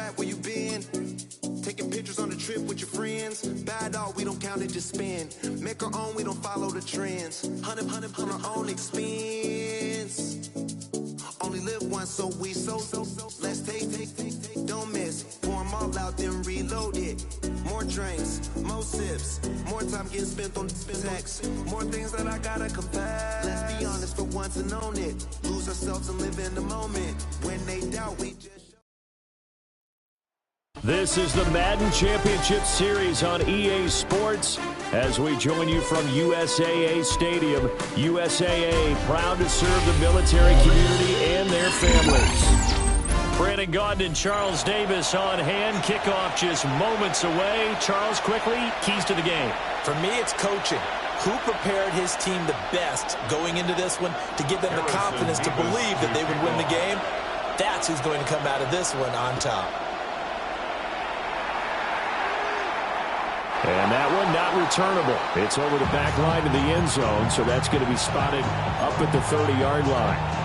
at? Where you been? Taking pictures on the trip with your friends. Bad dog, we don't count it, just spend. Make our own, we don't follow the trends. 100 on our own expense. Only live once, so we so. Let's take. Don't miss. Pour them all out, then reload it. More drinks, more sips. More time getting spent on text. More things that I gotta confess. Let's be honest for once and own it. Lose ourselves and live in the moment. When they doubt, we just... This is the Madden Championship Series on EA Sports as we join you from USAA Stadium. USAA, proud to serve the military community and their families. Brandon Gaudin and Charles Davis on hand. Kickoff just moments away. Charles, quickly, keys to the game. For me, it's coaching. Who prepared his team the best going into this one to give them the confidence to believe that they would win the game? That's who's going to come out of this one on top. And that one not returnable. It's over the back line of the end zone, so that's going to be spotted up at the 30-yard line.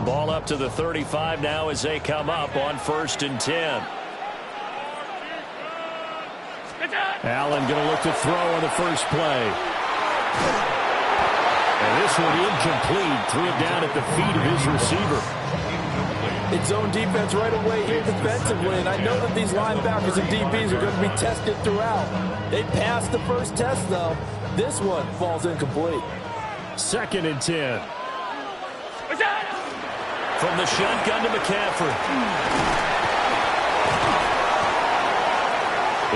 Ball up to the 35 now as they come up on 1st and 10. Allen going to look to throw on the first play. And this one incomplete. Threw it down at the feet of his receiver. It's zone defense right away here defensively, and I know that these linebackers and DBs are going to be tested throughout. They passed the first test, though. This one falls incomplete. 2nd and 10. From the shotgun to McCaffrey.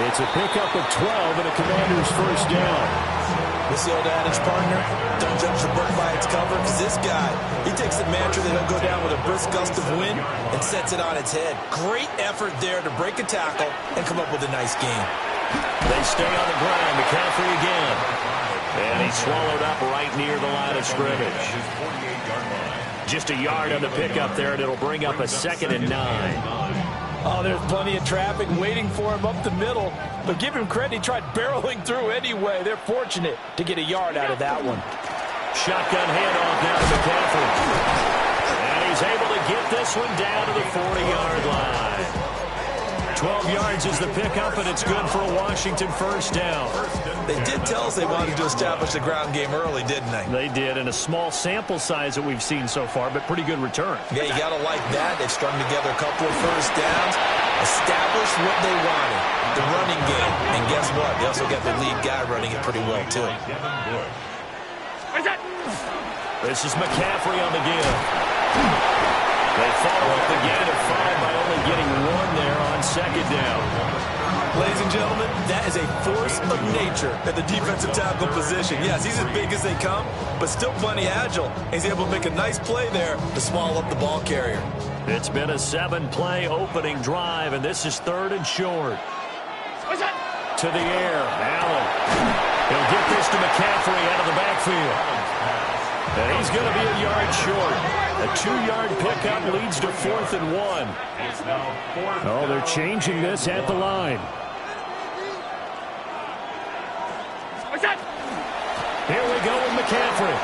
It's a pickup of 12 and a Commander's first down. This old adage, partner, don't judge the book by its cover, because this guy, he takes the mantra that he'll go down with a brisk gust of wind and sets it on its head. Great effort there to break a tackle and come up with a nice game. They stay on the ground. McCaffrey again. And he's swallowed up right near the line of scrimmage. Just a yard on the pickup there, and it'll bring up a 2nd and 9. Oh, there's plenty of traffic waiting for him up the middle. But give him credit, he tried barreling through anyway. They're fortunate to get a yard out of that one. Shotgun handoff down to McCaffrey. And he's able to get this one down to the 40-yard line. 12 yards is the pickup, and it's good for a Washington first down. They did tell us they wanted to establish the ground game early, didn't they? They did, in a small sample size that we've seen so far, but pretty good return. Yeah, you got to like that. They've strung together a couple of first downs, established what they wanted, the running game. And guess what? They also got the lead guy running it pretty well, too. This is McCaffrey on the give. They follow up the gain of 5 by only getting 1 there on 2nd down. Ladies and gentlemen, that is a force of nature at the defensive tackle position. Yes, he's as big as they come, but still plenty agile. He's able to make a nice play there to swallow up the ball carrier. It's been a 7-play opening drive, and this is 3rd and short. To the air, Allen. He'll get this to McCaffrey out of the backfield. And he's going to be a yard short. A 2-yard pickup leads to 4th and 1. Oh, they're changing this at the line. Here we go with McCaffrey.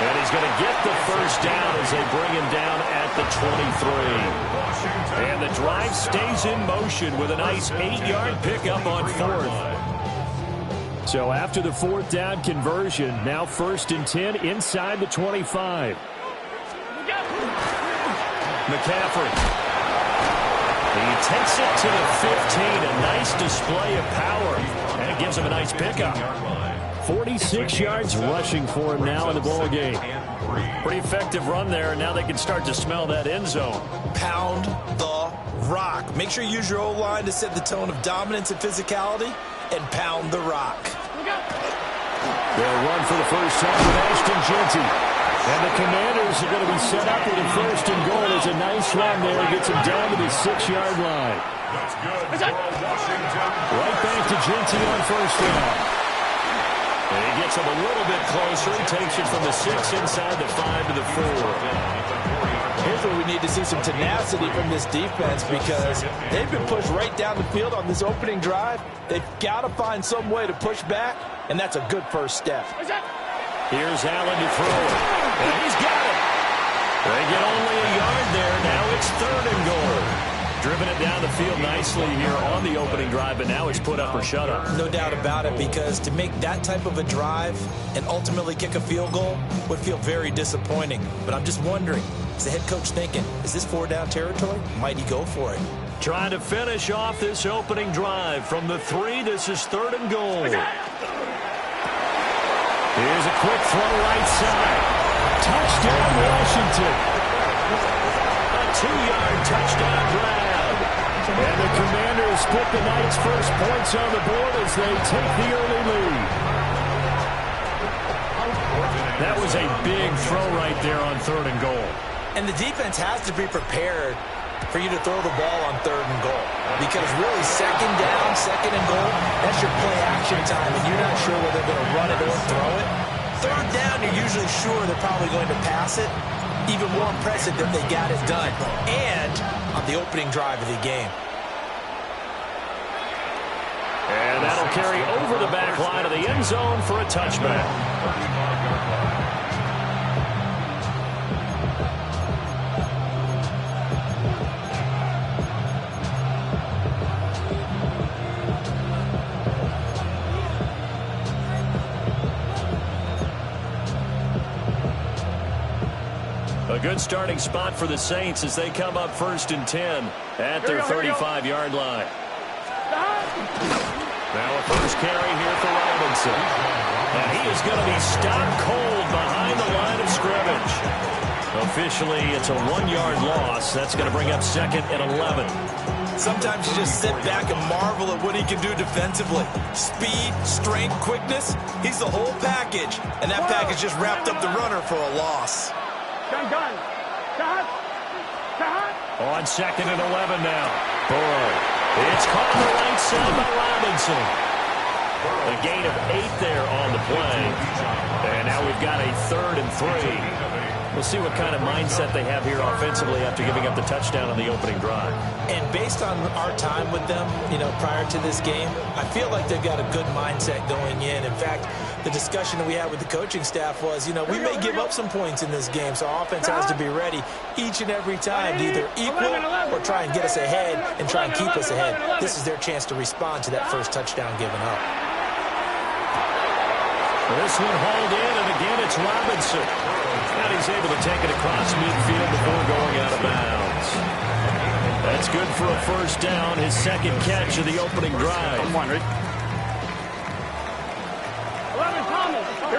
And he's going to get the first down as they bring him down at the 23. And the drive stays in motion with a nice 8-yard pickup on 4th. So after the 4th down conversion, now 1st and 10 inside the 25. McCaffrey. He takes it to the 15. A nice display of power. And it gives him a nice pickup. 46 yards rushing for him now in the ball game. Pretty effective run there, and now they can start to smell that end zone. Pound the rock. Make sure you use your O-line to set the tone of dominance and physicality, and pound the rock. They'll run for the first time with Ashton Jeanty. And the Commanders are going to be set up with a first and goal. There's a nice run there. Gets him down to the 6-yard line. Right back to Jeanty on first down. And he gets him a little bit closer. He takes it from the 6 inside the 5 to the 4. Here's where we need to see some tenacity from this defense, because they've been pushed right down the field on this opening drive. They've got to find some way to push back, and that's a good first step. Here's Allen to throw it. And he's got it. They get only a yard there. Now it's 3rd and goal. Driven it down the field nicely here on the opening drive, but now it's put up or shut up. No doubt about it, because to make that type of a drive and ultimately kick a field goal would feel very disappointing. But I'm just wondering, is the head coach thinking, is this 4-down territory? Might he go for it? Trying to finish off this opening drive from the 3. This is 3rd and goal. Here's a quick throw right side. Touchdown, Washington. A 2-yard touchdown grab. And the Commanders put the Knights' first points on the board as they take the early lead. That was a big throw right there on 3rd and goal. And the defense has to be prepared for you to throw the ball on 3rd and goal. Because really, 2nd down, 2nd and goal, that's your play action time, and you're not sure whether they're going to run it or throw it. 3rd down, you're usually sure they're probably going to pass it. Even more impressive that they got it done. And on the opening drive of the game. And that'll carry over the back line of the end zone for a touchback. A good starting spot for the Saints as they come up 1st and 10 at their 35-yard line. Now a first carry here for Robinson. And he is going to be stopped cold behind the line of scrimmage. Officially, it's a 1-yard loss. That's going to bring up 2nd and 11. Sometimes you just sit back and marvel at what he can do defensively. Speed, strength, quickness. He's the whole package. And that package just wrapped up the runner for a loss. On 2nd and 11 now. Burrow. It's caught on the right side by Robinson. A gain of 8 there on the play. And now we've got a 3rd and 3. We'll see what kind of mindset they have here offensively after giving up the touchdown on the opening drive. And based on our time with them, prior to this game, I feel like they've got a good mindset going in. In fact, the discussion that we had with the coaching staff was, we may give up some points in this game, so our offense has to be ready each and every time to either equal or try and get us ahead and try and keep us ahead. This is their chance to respond to that first touchdown given up. This one hauled in, and again it's Robinson. And he's able to take it across midfield before going out of bounds. That's good for a first down, his 2nd catch of the opening drive. Here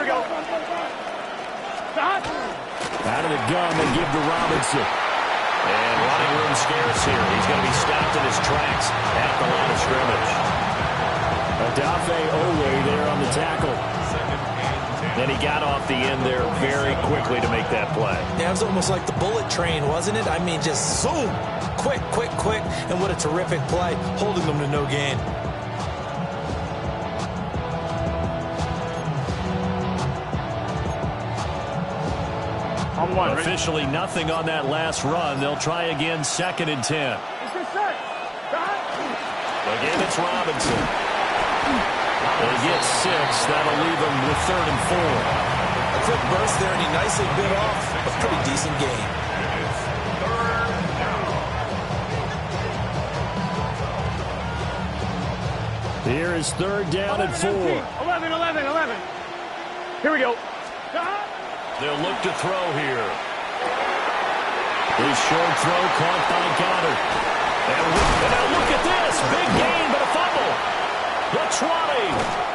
we go. Out of the gun, they give to Robinson. And running room scarce here. He's going to be stopped in his tracks at the line of scrimmage. Odafe Oweh there on the tackle. And he got off the end there very quickly to make that play. Yeah, it was almost like the bullet train, wasn't it? I mean, just zoom. Quick, quick, quick. And what a terrific play, holding them to no gain. Officially nothing on that last run. They'll try again, 2nd and 10. Again, it's Robinson. They get 6. That'll leave them with 3rd and 4. A quick burst there, and he nicely bit off a pretty decent gain. Here is 3rd down and 4. 11. Here we go. They'll look to throw here. His short throw caught by Goddard. And now look at this. Big gain, but a fumble. The 20.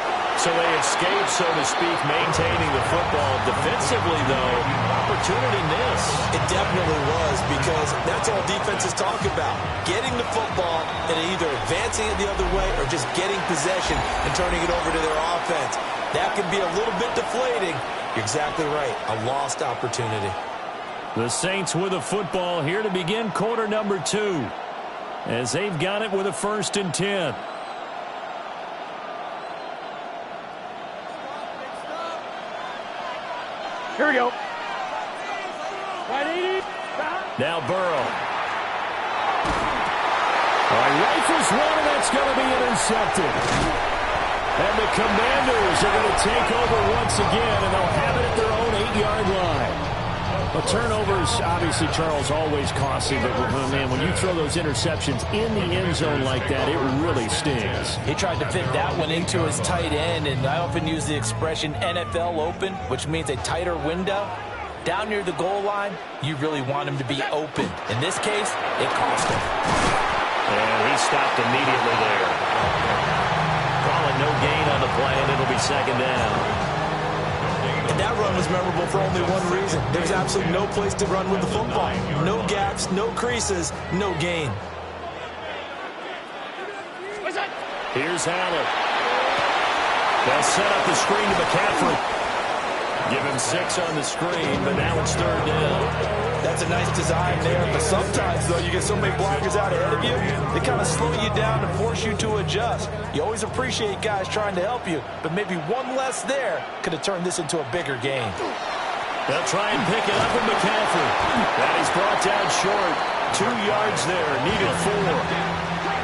So they escape, so to speak, maintaining the football. Defensively, though, opportunity miss. It definitely was, because that's all defenses talk about. Getting the football and either advancing it the other way or just getting possession and turning it over to their offense. That can be a little bit deflating. You're exactly right. A lost opportunity. The Saints with the football here to begin quarter number 2, as they've got it with a 1st and 10. Here we go. Now Burrow. All right, rifles one, and that's going to be intercepted. And the Commanders are going to take over once again, and they'll have it at their own 8-yard line. But turnovers, obviously, Charles, always costly. But, man, when you throw those interceptions in the end zone like that, it really stings. He tried to fit that one into his tight end, and I often use the expression NFL open, which means a tighter window. Down near the goal line, you really want him to be open. In this case, it cost him. And he stopped immediately there. Calling no gain on the play, and it'll be 2nd down. And that run was memorable for only one reason. There's absolutely no place to run with the football. No gaps, no creases, no gain. Here's Allen. They'll set up the screen to McCaffrey. Give him 6 on the screen, but now it's 3rd down. That's a nice design there, but sometimes, though, you get so many blockers out ahead of you, they kind of slow you down and force you to adjust. You always appreciate guys trying to help you, but maybe one less there could have turned this into a bigger game. They'll try and pick it up with McCaffrey. That is brought down short. 2 yards there, needed 4.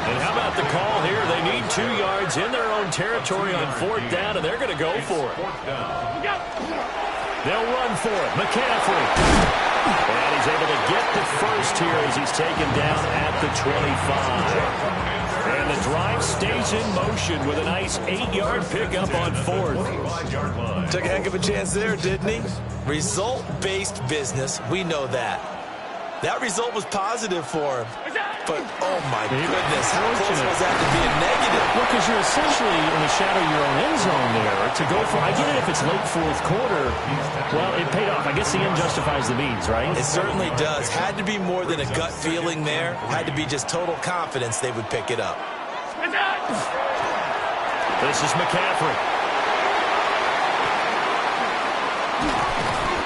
And how about the call here? They need 2 yards in their own territory on 4th down, and they're going to go for it. They'll run for it. McCaffrey. And he's able to get the first here as he's taken down at the 25. And the drive stays in motion with a nice 8-yard pickup on 4th. Took a heck of a chance there, didn't he? Result-based business, we know that. That result was positive for him. But, oh my goodness, how close was that to be a negative? Well, because you're essentially in the shadow of your own end zone there to go for. I get it if it's late 4th quarter. Well, it paid off. I guess the end justifies the means, right? It certainly does. Had to be more than a gut feeling there. Had to be just total confidence they would pick it up. This is McCaffrey.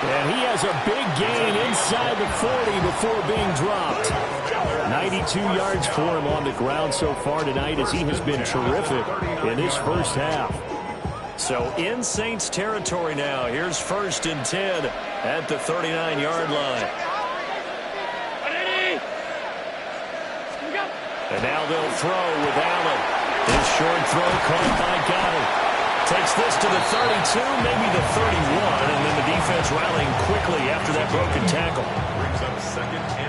And he has a big gain inside the 40 before being dropped. 92 yards for him on the ground so far tonight, as he has been terrific in his first half. So in Saints territory now. Here's 1st and 10 at the 39-yard line. And now they'll throw with Allen. His short throw caught by Goddard. Takes this to the 32, maybe the 31, and then the defense rallying quickly after that broken tackle.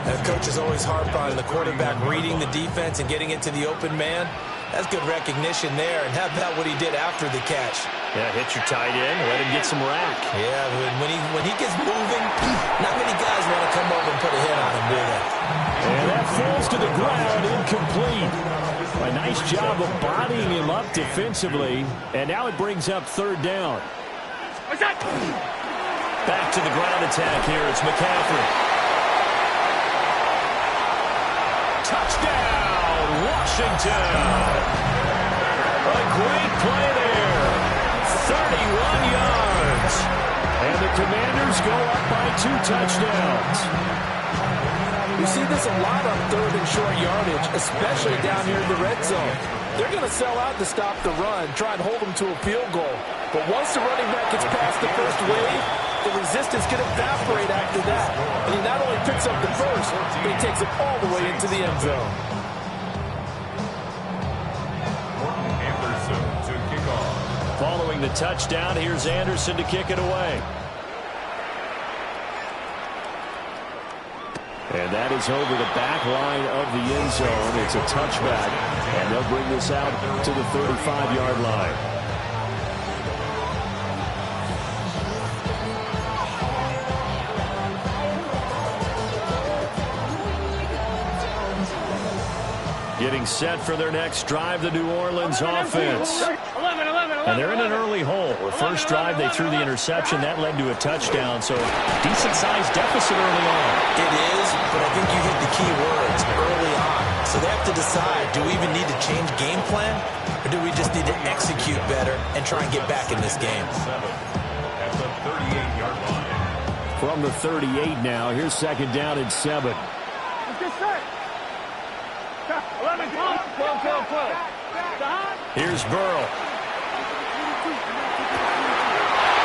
As coaches always harp on the quarterback reading the defense and getting into the open man. That's good recognition there, and how about what he did after the catch? Yeah, hit your tight end, let him get some rack. Yeah, when he gets moving, not many guys want to come over and put a hit on him, do they? And that falls to the ground, incomplete. A nice job of bodying him up defensively, and now it brings up 3rd down. Back to the ground attack here. It's McCaffrey. Touchdown, Washington. A great play there. 31 yards. And the Commanders go up by 2 touchdowns. We see this a lot on 3rd and short yardage, especially down here in the red zone. They're going to sell out to stop the run, try and hold them to a field goal. But once the running back gets past the first wave, the resistance can evaporate after that. And he not only picks up the first, but he takes it all the way into the end zone. Following the touchdown, here's Anderson to kick it away. And that is over the back line of the end zone. It's a touchback, and they'll bring this out to the 35-yard line. Getting set for their next drive, the New Orleans offense. And they're in an early hole. The first drive, they threw the interception. That led to a touchdown, so decent-sized deficit early on. It is, but I think you hit the key words, early on. So they have to decide, do we even need to change game plan, or do we just need to execute better and try and get back in this game? At the 38-yard line. From the 38 now, here's second down and 7. Here's Burrow.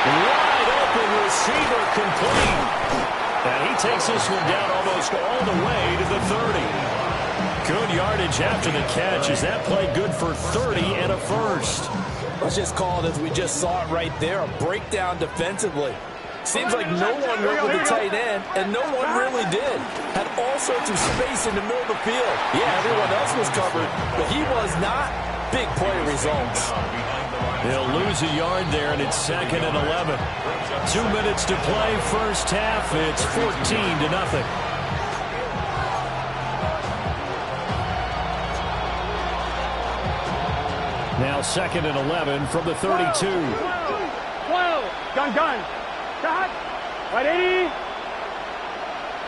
Wide open receiver complete. And he takes this one down almost all the way to the 30. Good yardage after the catch. Is that play good for 30 and a first? Let's just call it as we just saw it right there, a breakdown defensively. Seems like no one went with the tight end, and no one really did. Had all sorts of space in the middle of the field. Yeah, everyone else was covered, but he was not. Big play results. They'll lose a yard there, and it's second and 11. 2 minutes to play, first half. It's 14-0. Now second and 11 from the 32. 12. Gun. Shot. Right 80.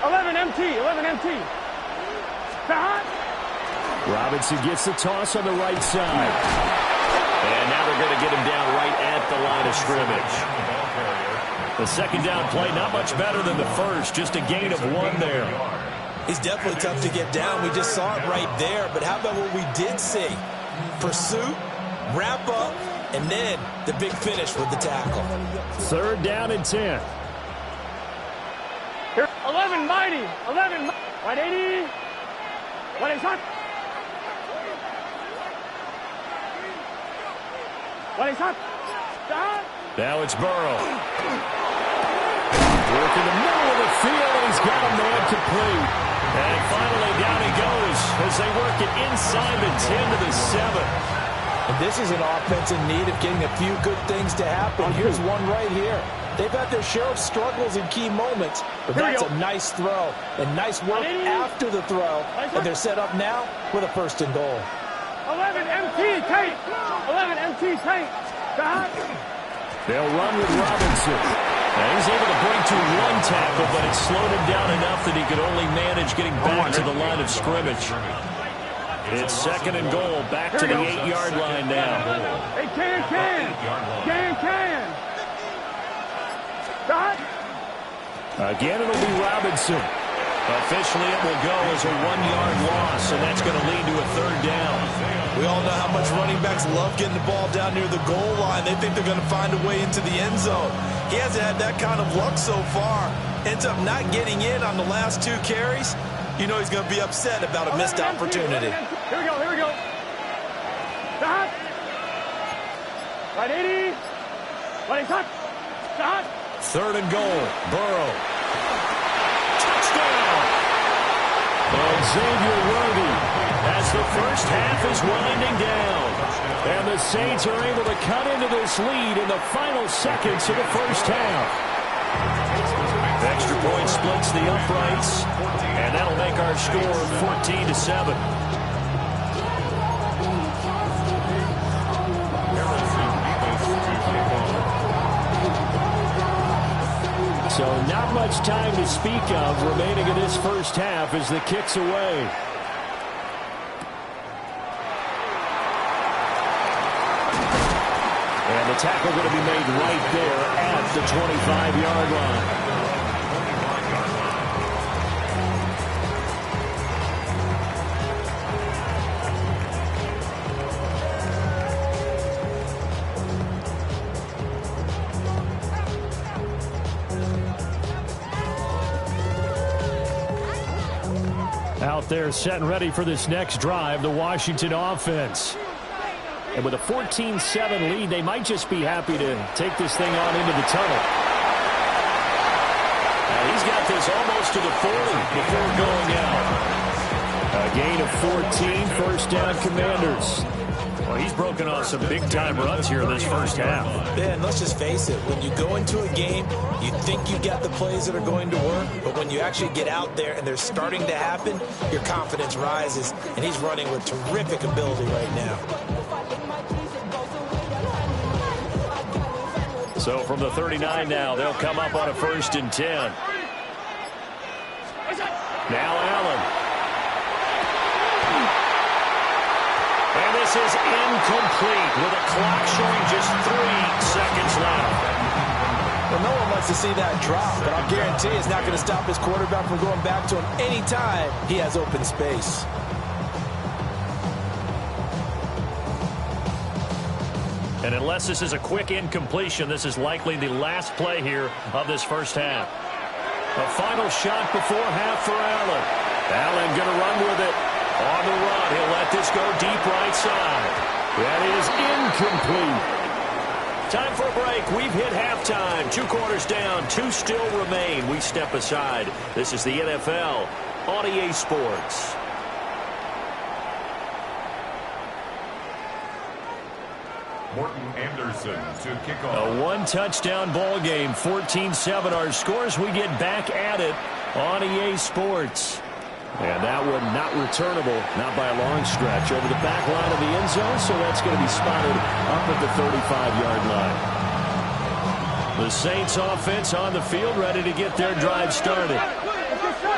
11 MT. Shot. Robinson gets the toss on the right side. And now they're going to get him down right at the line of scrimmage. The second down play, not much better than the first. Just a gain of 1 there. He's definitely tough to get down. We just saw it right there. But how about what we did see? Pursuit, wrap up, and then the big finish with the tackle. Third down and 10. 11 mighty. 11. 180. What is that? What is that? Now it's Burrow. Work in the middle of the field. He's got a man complete. And finally down he goes as they work it inside the 10 to the 7. And this is an offense in need of getting a few good things to happen. Here's one right here. They've had their share of struggles in key moments, but that's a nice throw and nice work after the throw. And they're set up now with a first and goal. 11 MT tape. 11 MT tape. They'll run with Robinson. Now he's able to bring to 1 tackle, but it slowed him down enough that he could only manage getting back to the line of scrimmage. It's second and goal, back to the 8-yard line now. Hey, can. Shot. Again, it'll be Robinson. Officially, it will go as a 1-yard loss, and that's going to lead to a third down. We all know how much running backs love getting the ball down near the goal line. They think they're going to find a way into the end zone. He hasn't had that kind of luck so far. Ends up not getting in on the last 2 carries. You know he's going to be upset about a missed opportunity. Here we go. Shot. Right 80. What is that? Shot. Third and goal. Burrow. Touchdown. Xavier Worthy as the first half is winding down. And the Saints are able to cut into this lead in the final seconds of the first half. Extra point splits the uprights, and that'll make our score 14-7. So not much time to speak of remaining in this first half as the kick's away. And the tackle going to be made right there at the 25-yard line. Out there set and ready for this next drive, the Washington offense. And with a 14-7 lead, they might just be happy to take this thing on into the tunnel. And he's got this almost to the 40 before going out. A gain of 14, first down Commanders. Well, he's broken off some big-time runs here in this first half. Yeah, and let's just face it. When you go into a game, you think you've got the plays that are going to work, but when you actually get out there and they're starting to happen, your confidence rises, and he's running with terrific ability right now. So from the 39 now, they'll come up on a 1st and 10. Now Allen. And this is incomplete with a clock showing just 3 seconds left. Well, no one wants to see that drop, but I'll guarantee it's not going to stop his quarterback from going back to him anytime he has open space. And unless this is a quick incompletion, this is likely the last play here of this first half. A final shot before half for Allen. Allen going to run with it. On the run, he'll let this go deep right side. That is incomplete. Time for a break. We've hit halftime. 2 quarters down, 2 still remain. We step aside. This is the NFL on EA Sports. Morton Anderson to kick off. A 1-touchdown ball game, 14-7 our scores. We get back at it on EA Sports. And that one not returnable, not by a long stretch, over the back line of the end zone, so that's going to be spotted up at the 35-yard line. The Saints offense on the field, ready to get their drive started.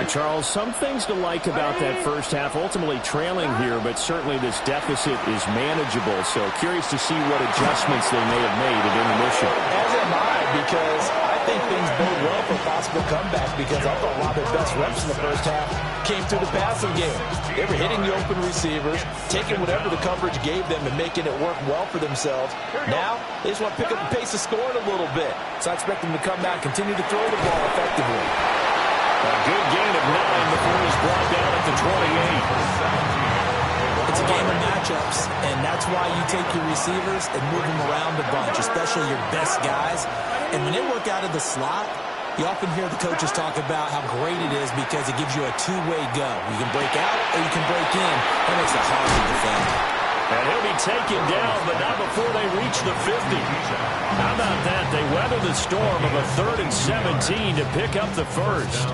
And Charles, some things to like about that first half, ultimately trailing here, but certainly this deficit is manageable, so curious to see what adjustments they may have made at intermission. As am I, because I think things bode well for a possible comeback, because I thought a lot of their best reps in the first half came through the passing game. They were hitting the open receivers, taking whatever the coverage gave them and making it work well for themselves. Now, they just want to pick up the pace of scoring a little bit. So I expect them to come back, continue to throw the ball effectively. A good gain of 9 before he's brought down at the 28. It's a game of matchups, and that's why you take your receivers and move them around a bunch, especially your best guys. And when they work out of the slot, you often hear the coaches talk about how great it is because it gives you a two-way go. You can break out or you can break in. That makes it hard to defend. And he'll be taken down, but not before they reach the 50. How about that? They weather the storm of a 3rd and 17 to pick up the first.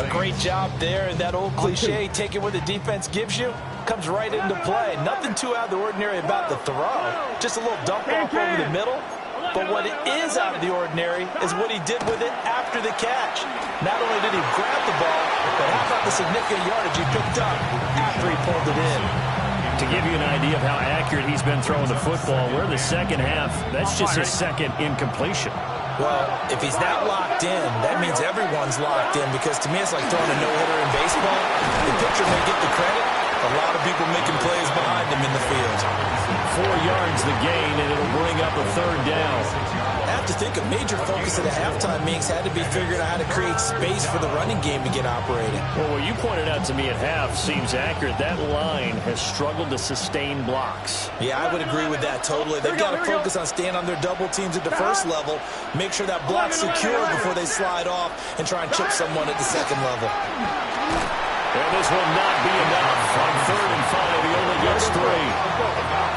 A great job there, and that old cliche, take it what the defense gives you, comes right into play. Nothing too out of the ordinary about the throw. Just a little dump off over the middle. But what it is out of the ordinary is what he did with it after the catch. Not only did he grab the ball, but how about the significant yardage he picked up after he pulled it in. To give you an idea of how accurate he's been throwing the football, we're in the second half. That's just his second incompletion. Well, if he's not locked in, that means everyone's locked in, because to me it's like throwing a no-hitter in baseball. The pitcher may get the credit, a lot of people making plays behind him in the field. 4 yards the gain, and it'll bring up a 3rd down. I have to think a major focus of the halftime meetings had to be figuring out how to create space for the running game to get operating. Well, what you pointed out to me at half seems accurate. That line has struggled to sustain blocks. Yeah, I would agree with that totally. They've got to focus on staying on their double teams at the first level, make sure that block's secure before they slide off and try and chip someone at the second level. And this will not be enough. On 3rd and 5, he only gets 3.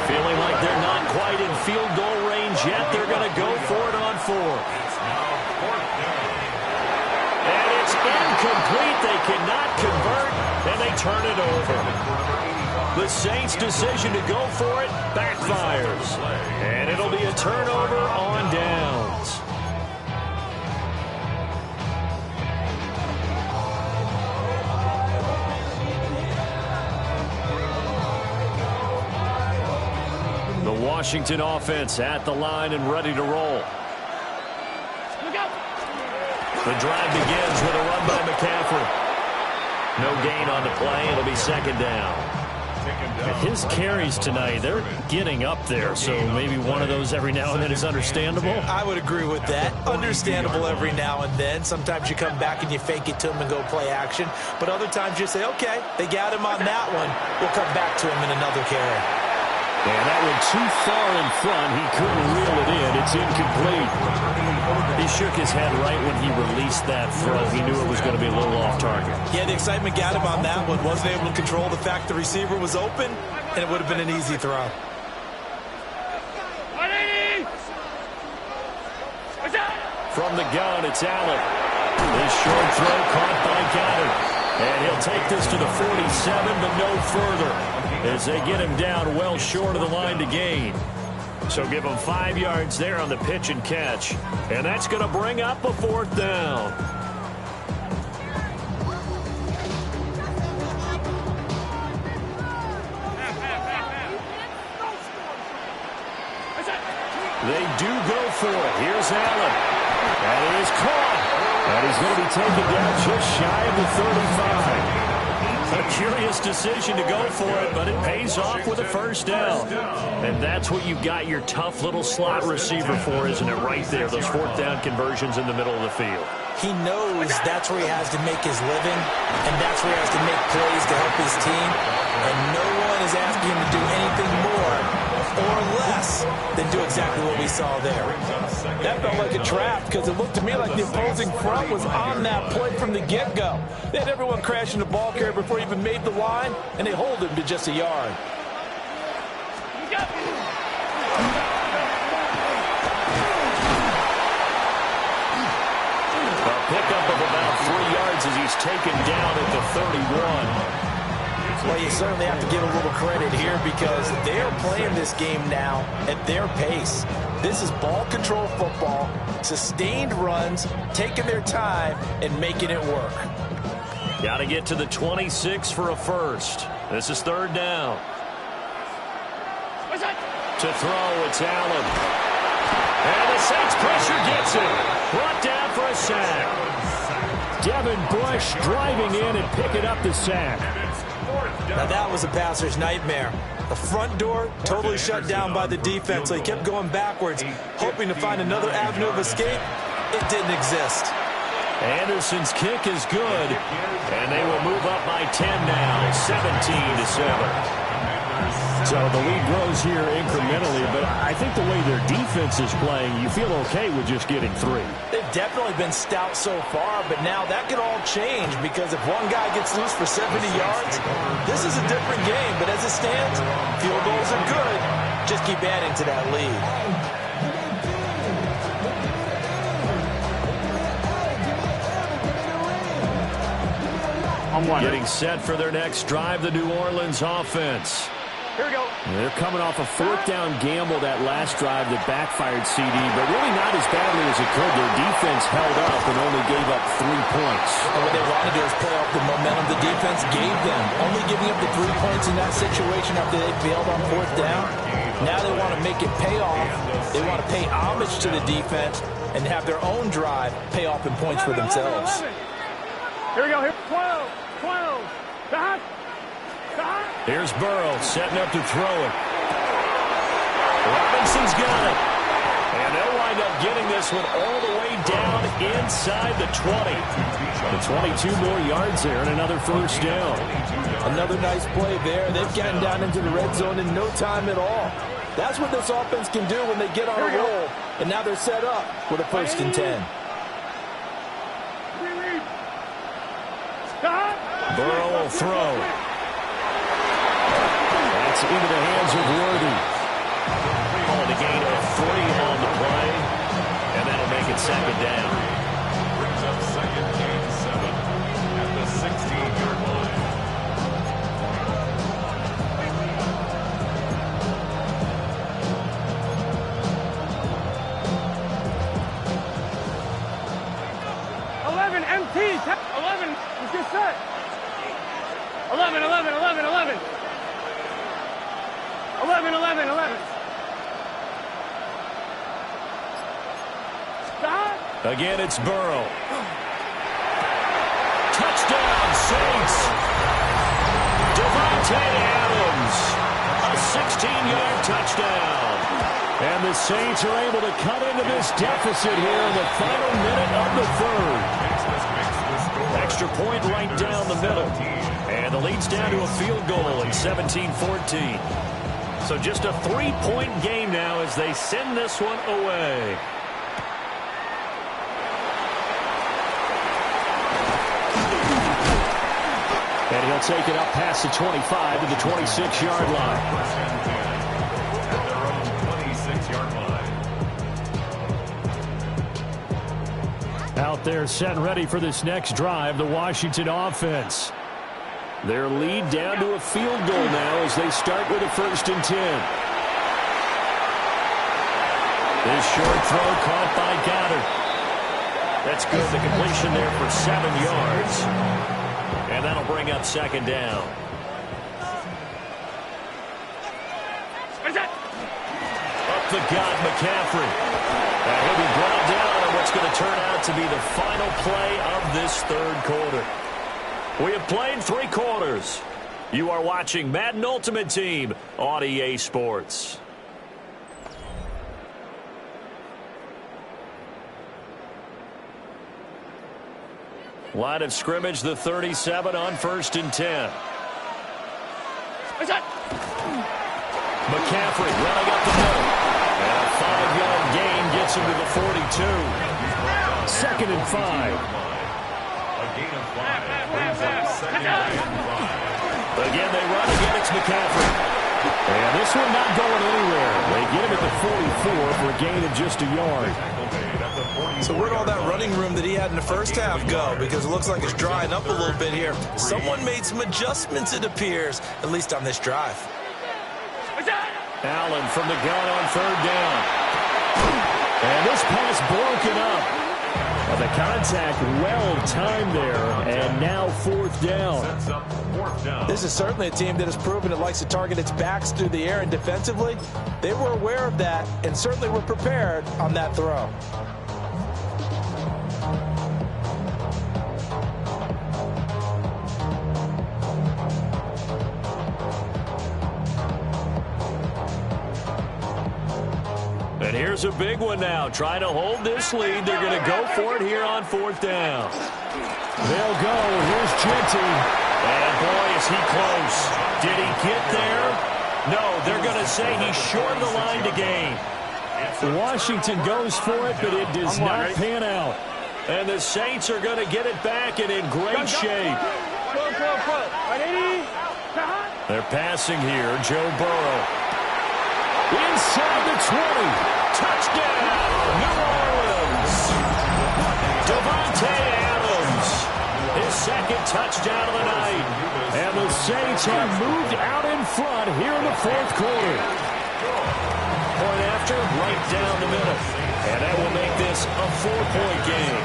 Feeling like they're not quite in field goal range yet, they're going to go for it on 4th. And it's incomplete. They cannot convert, and they turn it over. The Saints' decision to go for it backfires. And it'll be a turnover on downs. The Washington offense at the line and ready to roll. The drive begins with a run by McCaffrey. No gain on the play. It'll be 2nd down. And his carries tonight, they're getting up there, so maybe one of those every now and then is understandable. I would agree with that. Understandable every now and then. Sometimes you come back and you fake it to him and go play action. But other times you say, okay, they got him on that one. We'll come back to him in another carry. And that one too far in front. He couldn't reel it in. It's incomplete. He shook his head right when he released that throw. He knew it was going to be a little off target. Yeah, the excitement got him on that one. Wasn't able to control the fact the receiver was open, and it would have been an easy throw. From the gun, it's Allen. This short throw caught by Goddard. And he'll take this to the 47, but no further, as they get him down well short of the line to gain. So give him 5 yards there on the pitch and catch. And that's going to bring up a 4th down. They do go for it. Here's Allen. And it is caught. And he's going to be taken down just shy of the 35. A curious decision to go for it, but it pays off with a 1st down. And that's what you've got your tough little slot receiver for, isn't it, right there? Those 4th down conversions in the middle of the field. He knows that's where he has to make his living, and that's where he has to make plays to help his team. And no one is asking him to do anything more or less than do exactly what we saw there. That felt like a trap because it looked to me like the opposing front was on that play from the get-go. They had everyone crashing the ball carrier before he even made the line, and they hold him to just a yard. A pickup of about 3 yards as he's taken down at the 31. Well, you certainly have to give a little credit here because they are playing this game now at their pace. This is ball control football, sustained runs, taking their time, and making it work. Got to get to the 26 for a 1st. This is 3rd down. To throw, it's Allen. And the Saints pressure gets him. Brought down for a sack. Devin Bush driving in and picking up the sack. Now that was a passer's nightmare. The front door totally shut down by the defense, so he kept going backwards, hoping to find another avenue of escape. It didn't exist. Anderson's kick is good, and they will move up by 10 now, 17-7. So the lead grows here incrementally, but I think the way their defense is playing, you feel okay with just getting 3. They've definitely been stout so far, but now that could all change because if one guy gets loose for 70 yards, this is a different game. But as it stands, field goals are good. Just keep adding to that lead. Getting set for their next drive, the New Orleans offense. Here we go. They're coming off a 4th down gamble that last drive that backfired CD, but really not as badly as it could. Their defense held up and only gave up 3 points. And what they wanted to do is play off the momentum the defense gave them. Only giving up the 3 points in that situation after they failed on 4th down. Now they want to make it pay off. They want to pay homage to the defense and have their own drive pay off in points for themselves. 11. Here we go. Here. 12. Stop. Here's Burrow setting up to throw it. Robinson's got it. And they'll wind up getting this one all the way down inside the 20. The 22 more yards there and another 1st down. Another nice play there. They've gotten down into the red zone in no time at all. That's what this offense can do when they get on a roll. And now they're set up with a 1st and 10. Burrow will throw. That's into the hands of Worthy. Calling a gain of 3 on the play, and that'll make it 2nd down. Brings up 2nd and 7 at the 16-yard line. MT. 11. Let's get set. 11. 11. Stop. Again, it's Burrow. Touchdown, Saints. Devontae Adams. A 16-yard touchdown. And the Saints are able to cut into this deficit here in the final minute of the 3rd. Extra point right down the middle. And the lead's down to a field goal at 17-14. So just a 3-point game now as they send this one away. And he'll take it up past the 25 to the 26-yard line. At their own 26-yard line. Out there set and ready for this next drive, the Washington offense. Their lead down to a field goal now as they start with a 1st and 10. This short throw caught by Goddard. That's good. The completion there for 7 yards. And that'll bring up 2nd down. Up the gut, McCaffrey. And he'll be brought down on what's going to turn out to be the final play of this 3rd quarter. We have played 3 quarters. You are watching Madden Ultimate Team on EA Sports. Line of scrimmage, the 37 on 1st and 10. McCaffrey running up the middle. And a 5-yard gain gets him to the 42. 2nd and 5. A gain of 5 brings up 2nd and 5. Again, they run again. It's McCaffrey. And this one not going anywhere. They get him at the 44 for a gain of just a yard. So where'd all that running room that he had in the first half go? Because it looks like it's drying up a little bit here. Someone made some adjustments, it appears, at least on this drive. Allen from the gun on 3rd down. And this pass broken up. Well, the contact well-timed there, and now 4th down. This is certainly a team that has proven it likes to target its backs through the air, and defensively, they were aware of that and certainly were prepared on that throw. And here's a big one now. Trying to hold this lead. They're going to go for it here on 4th down. They'll go. Here's Genty. And boy, is he close. Did he get there? No, they're going to say he's short of the line to gain. Washington goes for it, but it does not pan out. And the Saints are going to get it back and in great shape. They're passing here. Joe Burrow. Inside the 20. Touchdown, New Orleans. Devontae Adams. His 2nd touchdown of the night. And the Saints have moved out in front here in the 4th quarter. Point after, right down the middle. And that will make this a 4-point game.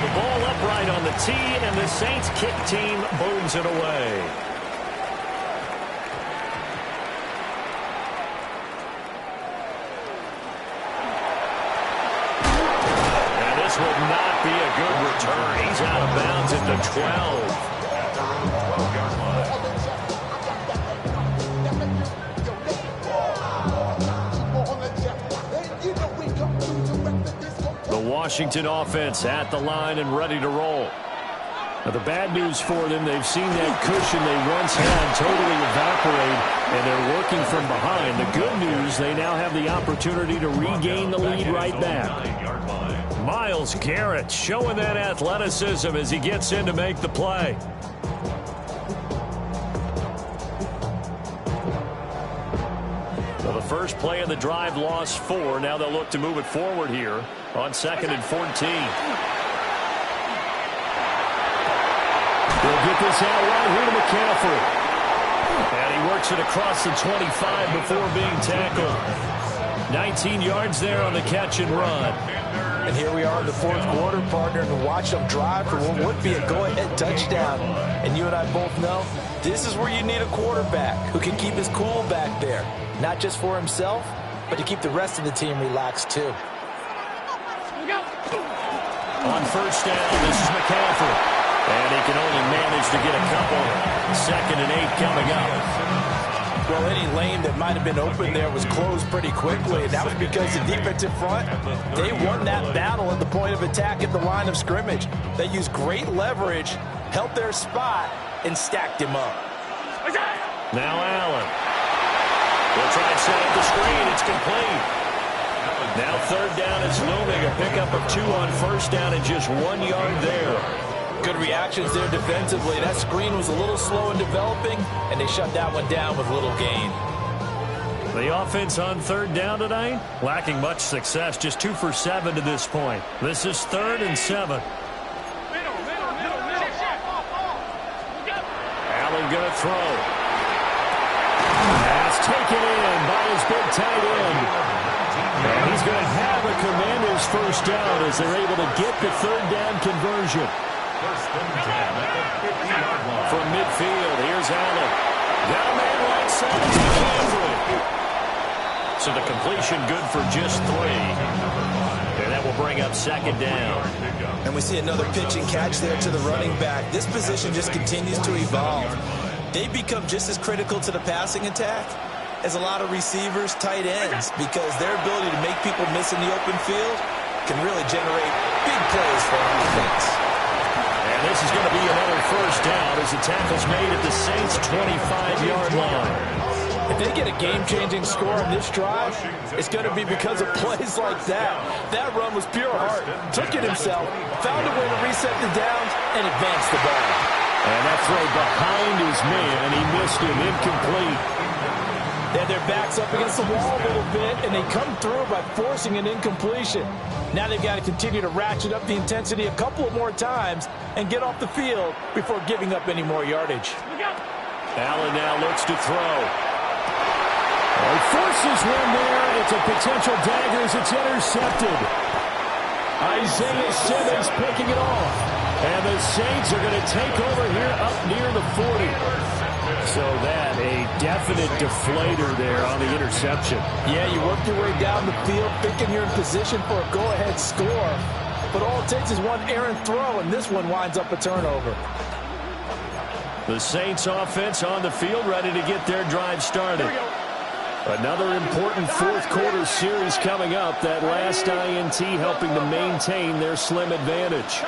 The ball upright on the tee, and the Saints kick team booms it away. Would not be a good return. He's out of bounds at the 12. The Washington offense at the line and ready to roll. Now, the bad news for them, they've seen that cushion they once had totally evaporate, and they're working from behind. The good news, they now have the opportunity to regain the lead right back. Myles Garrett showing that athleticism as he gets in to make the play. So the first play of the drive lost 4. Now they'll look to move it forward here on 2nd and 14. They'll get this out right here to McCaffrey. And he works it across the 25 before being tackled. 19 yards there on the catch and run. And here we are in the 4th quarter, partner, and watch them drive for what would be a go-ahead touchdown. And you and I both know this is where you need a quarterback who can keep his cool back there. Not just for himself, but to keep the rest of the team relaxed, too. On 1st down, this is McCaffrey. And he can only manage to get a couple. 2nd and 8 coming up. Well, any lane that might have been open there was closed pretty quickly, and that was because the defensive front, they won that battle at the point of attack at the line of scrimmage. They used great leverage, held their spot, and stacked him up. Now Allen. They'll try and set up the screen. It's complete. Now 3rd down is looming. A pickup of 2 on 1st down and just 1 yard there. Good reactions there defensively. That screen was a little slow in developing, and they shut that one down with little gain. The offense on third down tonight, lacking much success, just 2 for 7 to this point. This is 3rd and 7. Allen going to throw. That's taken in by his big tight end. And he's going to have a Commanders first down as they're able to get the third down conversion. From midfield, here's Allen. Got a man right side to McCaffrey. So the completion good for just 3. And that will bring up second down. And we see another pitch and catch there to the running back. This position just continues to evolve. They become just as critical to the passing attack as a lot of receivers, tight ends, because their ability to make people miss in the open field can really generate big plays for an offense. And this is going to be another first down as the tackle's made at the Saints' 25-yard line. If they get a game-changing score on this drive, it's going to be because of plays like that. That run was pure heart. Took it himself, found a way to reset the downs, and advanced the ball. And that throw behind his man, he missed him, incomplete. They had their backs up against the wall a little bit, and they come through by forcing an incompletion. Now they've got to continue to ratchet up the intensity a couple of more times and get off the field before giving up any more yardage. Allen now looks to throw. He forces one there. It's a potential dagger as it's intercepted. Isaiah Simmons picking it off. And the Saints are going to take over here up near the 40. So that, a definite deflator there on the interception. Yeah, you work your way down the field thinking you're in position for a go-ahead score. But all it takes is one errant throw, and this one winds up a turnover. The Saints offense on the field ready to get their drive started. Another important fourth-quarter series coming up. That last INT helping to maintain their slim advantage.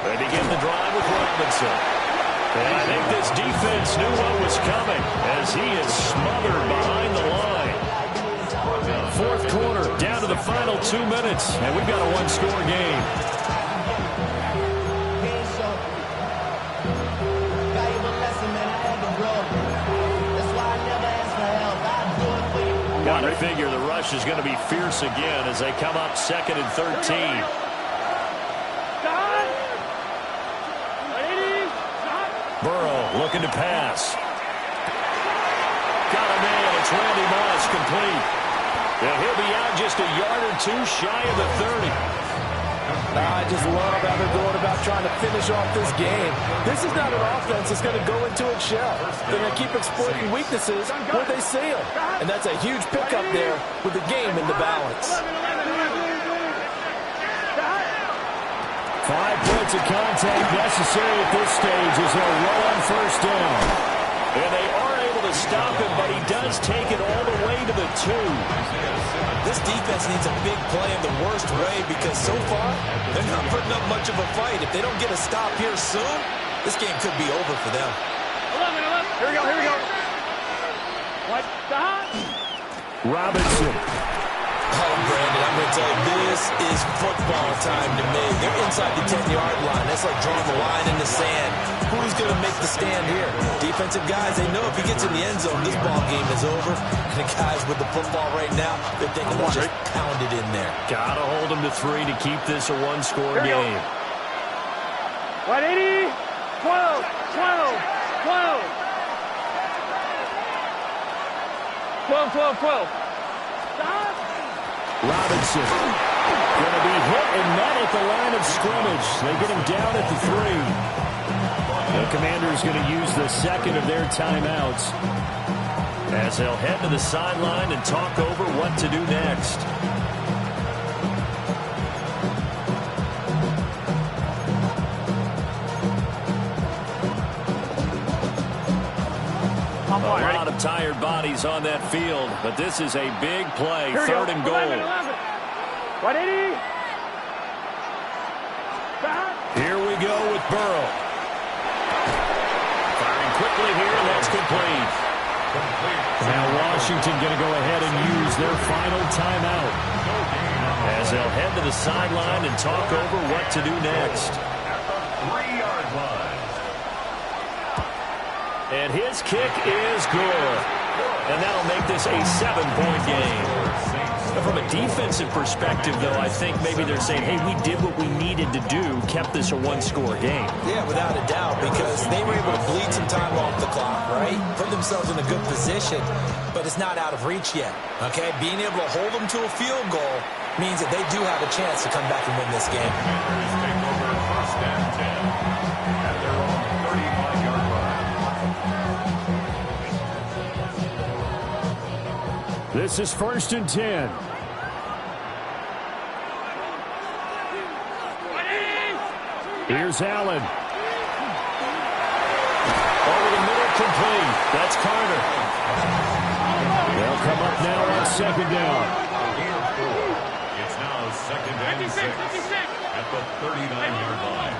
They begin the drive with Robinson. And I think this defense knew what was coming as he is smothered behind the line. Fourth quarter, down to the final 2 minutes, and we've got a one-score game. Got to figure the rush is going to be fierce again as they come up 2nd and 13. Burrow looking to pass. Got a man. It's Randy Moss complete. And he'll be out just a yard or 2 shy of the 30. I just love how they're going about trying to finish off this game. This is not an offense that's going to go into its shell. They're going to keep exploiting weaknesses where they see them. And that's a huge pickup there with the game in the balance. 5 points of contact necessary at this stage as they'll roll on first down. And they are able to stop him, but he does take it all the way to the 2. This defense needs a big play in the worst way because so far, they're not putting up much of a fight. If they don't get a stop here soon, this game could be over for them. 11. Here we go. What? Robinson. Oh, Brandon, I'm going to tell you, this is football time to me. They're inside the 10-yard line. That's like drawing the line in the sand. Who's going to make the stand here? Defensive guys, they know if he gets in the end zone, this ball game is over. And the guys with the football right now, they're thinking they'll just pound it in there. Got to hold him to 3 to keep this a one-score game. 180, 12. 12. Stop. Robinson going to be hit and met at the line of scrimmage. They get him down at the 3. The Commanders going to use the second of their timeouts as they'll head to the sideline and talk over what to do next. A lot of tired bodies on that field, but this is a big play, 3rd and goal. 11. 180. Here we go with Burrow. Firing quickly here, and that's complete. Now Washington going to go ahead and use their final timeout as they'll head to the sideline and talk over what to do next. 3-yard line. And his kick is good. And that'll make this a 7-point game. From a defensive perspective, though, I think maybe they're saying, hey, we did what we needed to do, kept this a one-score game. Yeah, without a doubt, because they were able to bleed some time off the clock, right? Put themselves in a good position, but it's not out of reach yet, okay? Being able to hold them to a field goal means that they do have a chance to come back and win this game. Take over first and 10 at their own 35-yard line. This is first and 10. Here's Allen. Over the middle, complete. That's Carter. They'll come up now on second down. It's now second and 6 at the 39-yard line.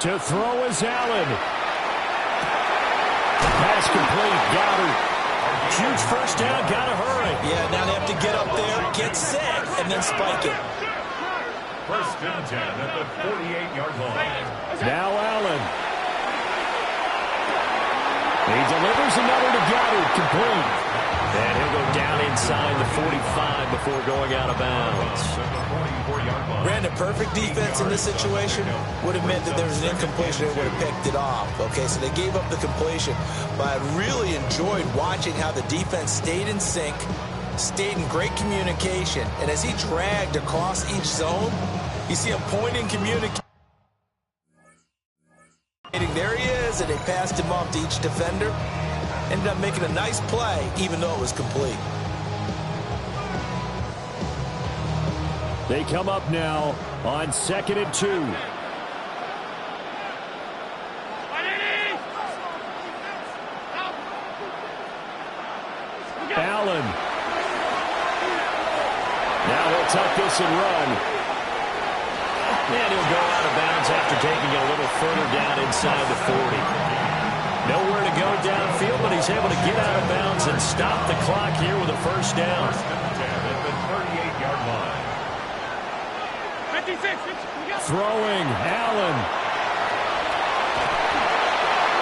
To throw is Allen. Pass complete. Goddard. Huge first down. Got to hurry. Yeah, now they have to get up there, get set, and then spike it. First and 10 at the 48-yard line. Now Allen. He delivers another to Goddard. Complete. And he'll go down inside the 45 before going out of bounds. Brandon, perfect defense in this situation would have meant that there was an incompletion and would have picked it off. Okay, so they gave up the completion. But I really enjoyed watching how the defense stayed in sync, stayed in great communication. And as he dragged across each zone, you see him pointing, communicating. There he is, and they passed him off to each defender. Ended up making a nice play, even though it was complete. They come up now on second and 2. Allen. Now he'll tuck this and run. And he'll go out of bounds after taking it a little further down inside the 40. Nowhere to go downfield, but he's able to get out of bounds and stop the clock here with a first down. First and 10 at the 38-yard line. 56. Throwing, Allen.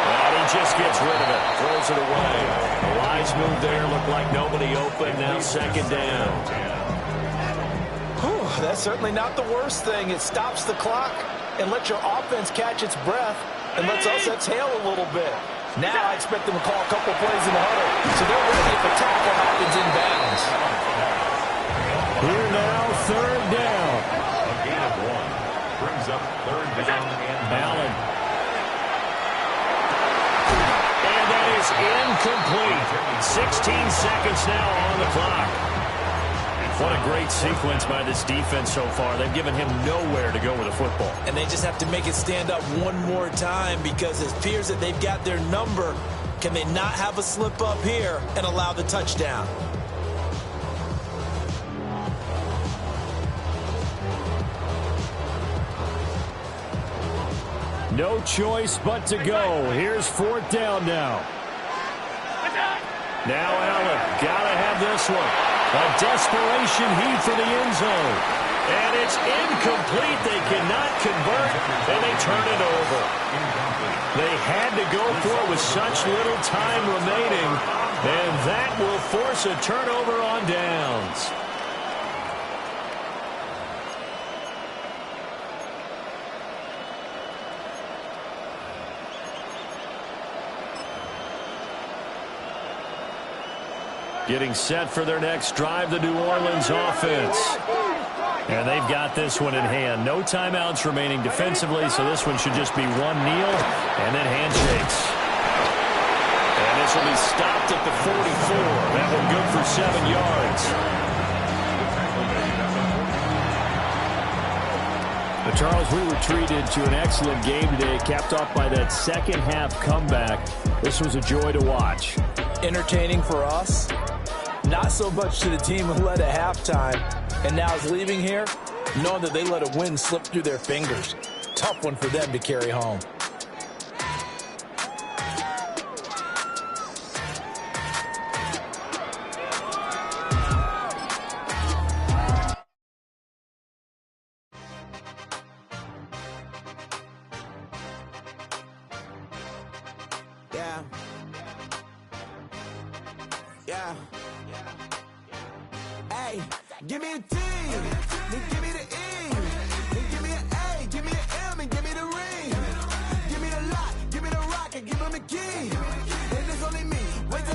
And he just gets rid of it. Throws it away. The wise move there. Looked like nobody open. Now second down. Whew, that's certainly not the worst thing. It stops the clock and lets your offense catch its breath and lets us exhale a little bit. Now I expect them to call a couple plays in the huddle, so they're ready if a tackle happens in bounds. Here now, third down. A gain of 1 brings up third down and Allen. And that is incomplete. 16 seconds now on the clock. What a great sequence by this defense so far. They've given him nowhere to go with the football. And they just have to make it stand up one more time because it appears that they've got their number. Can they not have a slip up here and allow the touchdown? No choice but to go. Here's fourth down now. Now Allen. Gotta have this one. A desperation heave for the end zone. And it's incomplete. They cannot convert, and they turn it over. They had to go for it with such little time remaining, and that will force a turnover on downs. Getting set for their next drive, the New Orleans offense. And they've got this one in hand. No timeouts remaining defensively, so this one should just be one kneel and then handshakes. And this will be stopped at the 44. That one good for 7 yards. But Charles, we were treated to an excellent game today, capped off by that second half comeback. This was a joy to watch. Entertaining for us. Not so much to the team who led at halftime and now is leaving here, knowing that they let a win slip through their fingers. Tough one for them to carry home. Yeah. Hey, give me a T, then give me the E, then give me an A, give me an M, and give me the ring. Give me the lock, give me the rock, and give him the key. And it's only me. Wait till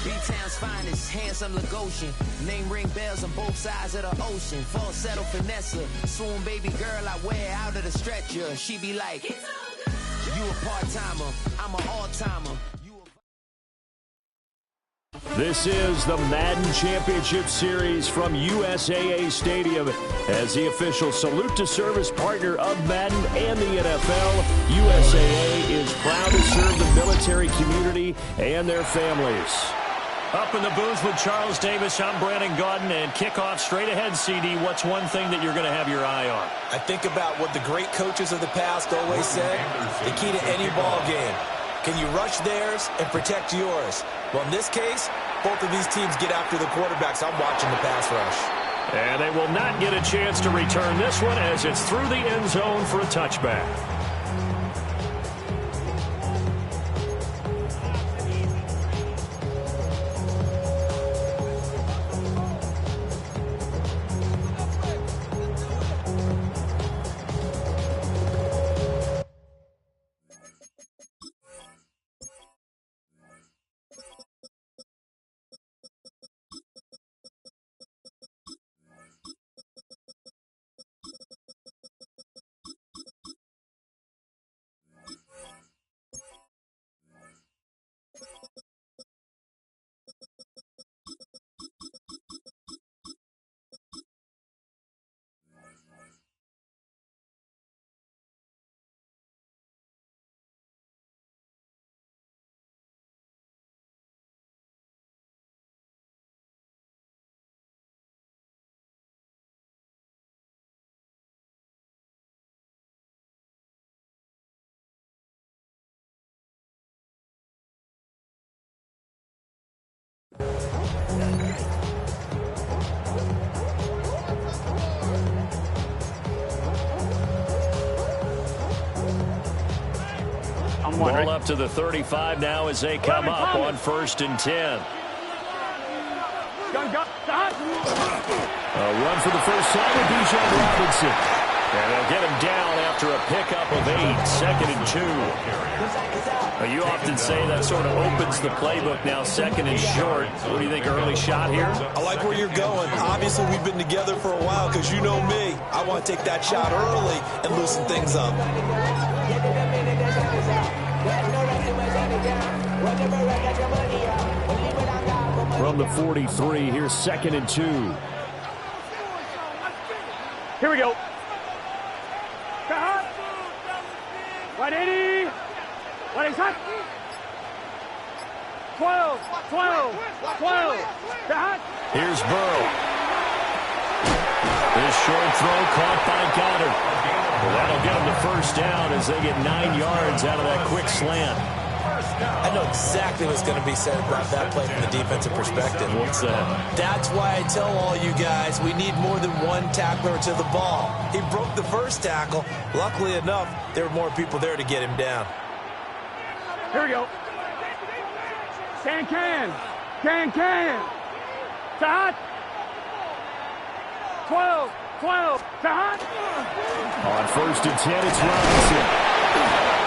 B-Town's finest, handsome Lagosian. Name ring bells on both sides of the ocean. Falsetto finesse, swoon baby girl I wear out of the stretcher. She be like, you a part-timer, I'm an all-timer. This is the Madden Championship Series from USAA Stadium. As the official salute to service partner of Madden and the NFL, USAA is proud to serve the military community and their families. Up in the booth with Charles Davis, I'm Brandon Gaudin, and kickoff straight ahead, CD. What's one thing that you're going to have your eye on? I think about what the great coaches of the past always said, the key to any ball game. Can you rush theirs and protect yours? Well, in this case, both of these teams get after the quarterbacks. I'm watching the pass rush. And they will not get a chance to return this one as it's through the end zone for a touchback. Ball up to the 35 now as they come up on 1st and 10. A run for the first time with Bijan Robinson. And they'll get him down after a pickup of 8, 2nd and 2. You often say that sort of opens the playbook now, 2nd and short. What do you think, early shot here? I like where you're going. Obviously, we've been together for a while because you know me. I want to take that shot early and loosen things up. From the 43, here's 2nd and 2. Here we go. 180. 180. 12. 12. 12. Here's Burrow. This short throw caught by Goddard. Well, that'll get him the first down as they get 9 yards out of that quick slant. I know exactly what's going to be said about that play from the defensive perspective. What's that? That's why I tell all you guys we need more than one tackler to the ball. He broke the first tackle. Luckily enough, there were more people there to get him down. Here we go. Can. Tahat. 12. 12. Tahat. On 1st and 10, it's Robinson.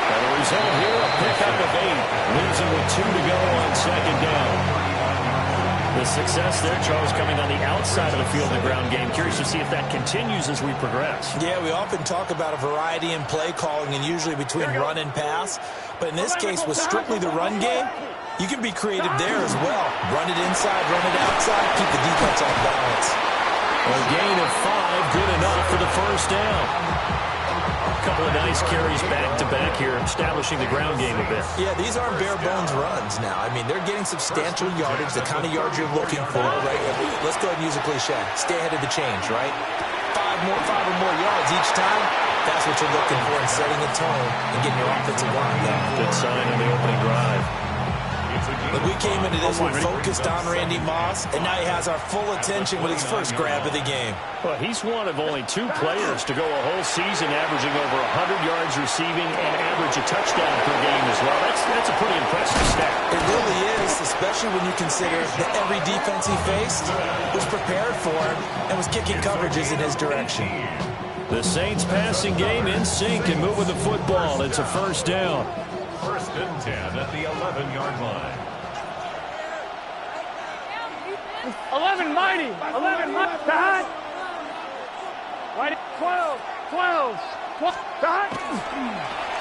And the result here, a pickup of 8. Leaves him with 2 to go on 2nd down. The success there, Charles, coming on the outside of the field in the ground game. Curious to see if that continues as we progress. Yeah, we often talk about a variety in play calling and usually between run and pass. But in this case, with strictly the run game, you can be creative there as well. Run it inside, run it outside, keep the defense off balance. A gain of 5, good enough for the first down. A couple of nice carries back-to-back here, establishing the ground game a bit. Yeah, these aren't bare-bones runs now. I mean, they're getting substantial yardage, the kind of yards you're looking for, right? Let's go ahead and use a cliche. Stay ahead of the change, right? 5 or more yards each time. That's what you're looking for in setting a tone and getting your offensive line going. Good sign on the opening drive. Look, we came into this one focused on Randy Moss, and now he has our full attention with his first grab of the game. Well, he's one of only 2 players to go a whole season averaging over 100 yards receiving and average a touchdown per game as well. That's a pretty impressive stat. It really is, especially when you consider that every defense he faced was prepared for him and was kicking coverages in his direction. The Saints passing game in sync and moving the football. It's a first down. 1st and 10 at the 11-yard line. 11 mighty. 11 mighty. Dot. Mighty. 12. 12. 12. Dot.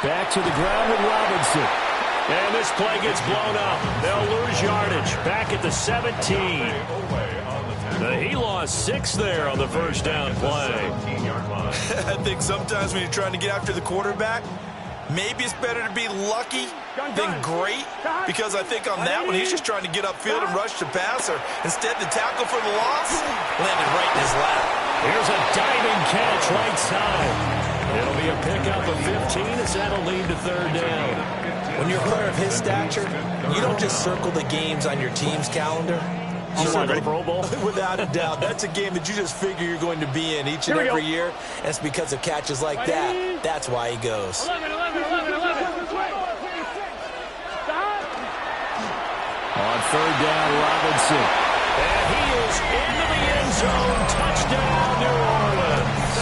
Back to the ground with Robinson. And this play gets blown up. They'll lose yardage. Back at the 17. He lost 6 there on the first down play. I think sometimes when you're trying to get after the quarterback, maybe it's better to be lucky than great, because I think on that one, he's just trying to get upfield and rush the passer. Instead, the tackle for the loss landed right in his lap. Here's a diving catch right side. It'll be a pickup of 15 as that'll lead to 3rd down. When you're a player of his stature, you don't just circle the games on your team's calendar. You want to go to Pro Bowl? Without a doubt. That's a game that you just figure you're going to be in each and every year. And it's because of catches like that. That's why he goes. 11, 11, 11, 11. On 3rd down, Robinson. And he is into the end zone. Touchdown, New Orleans.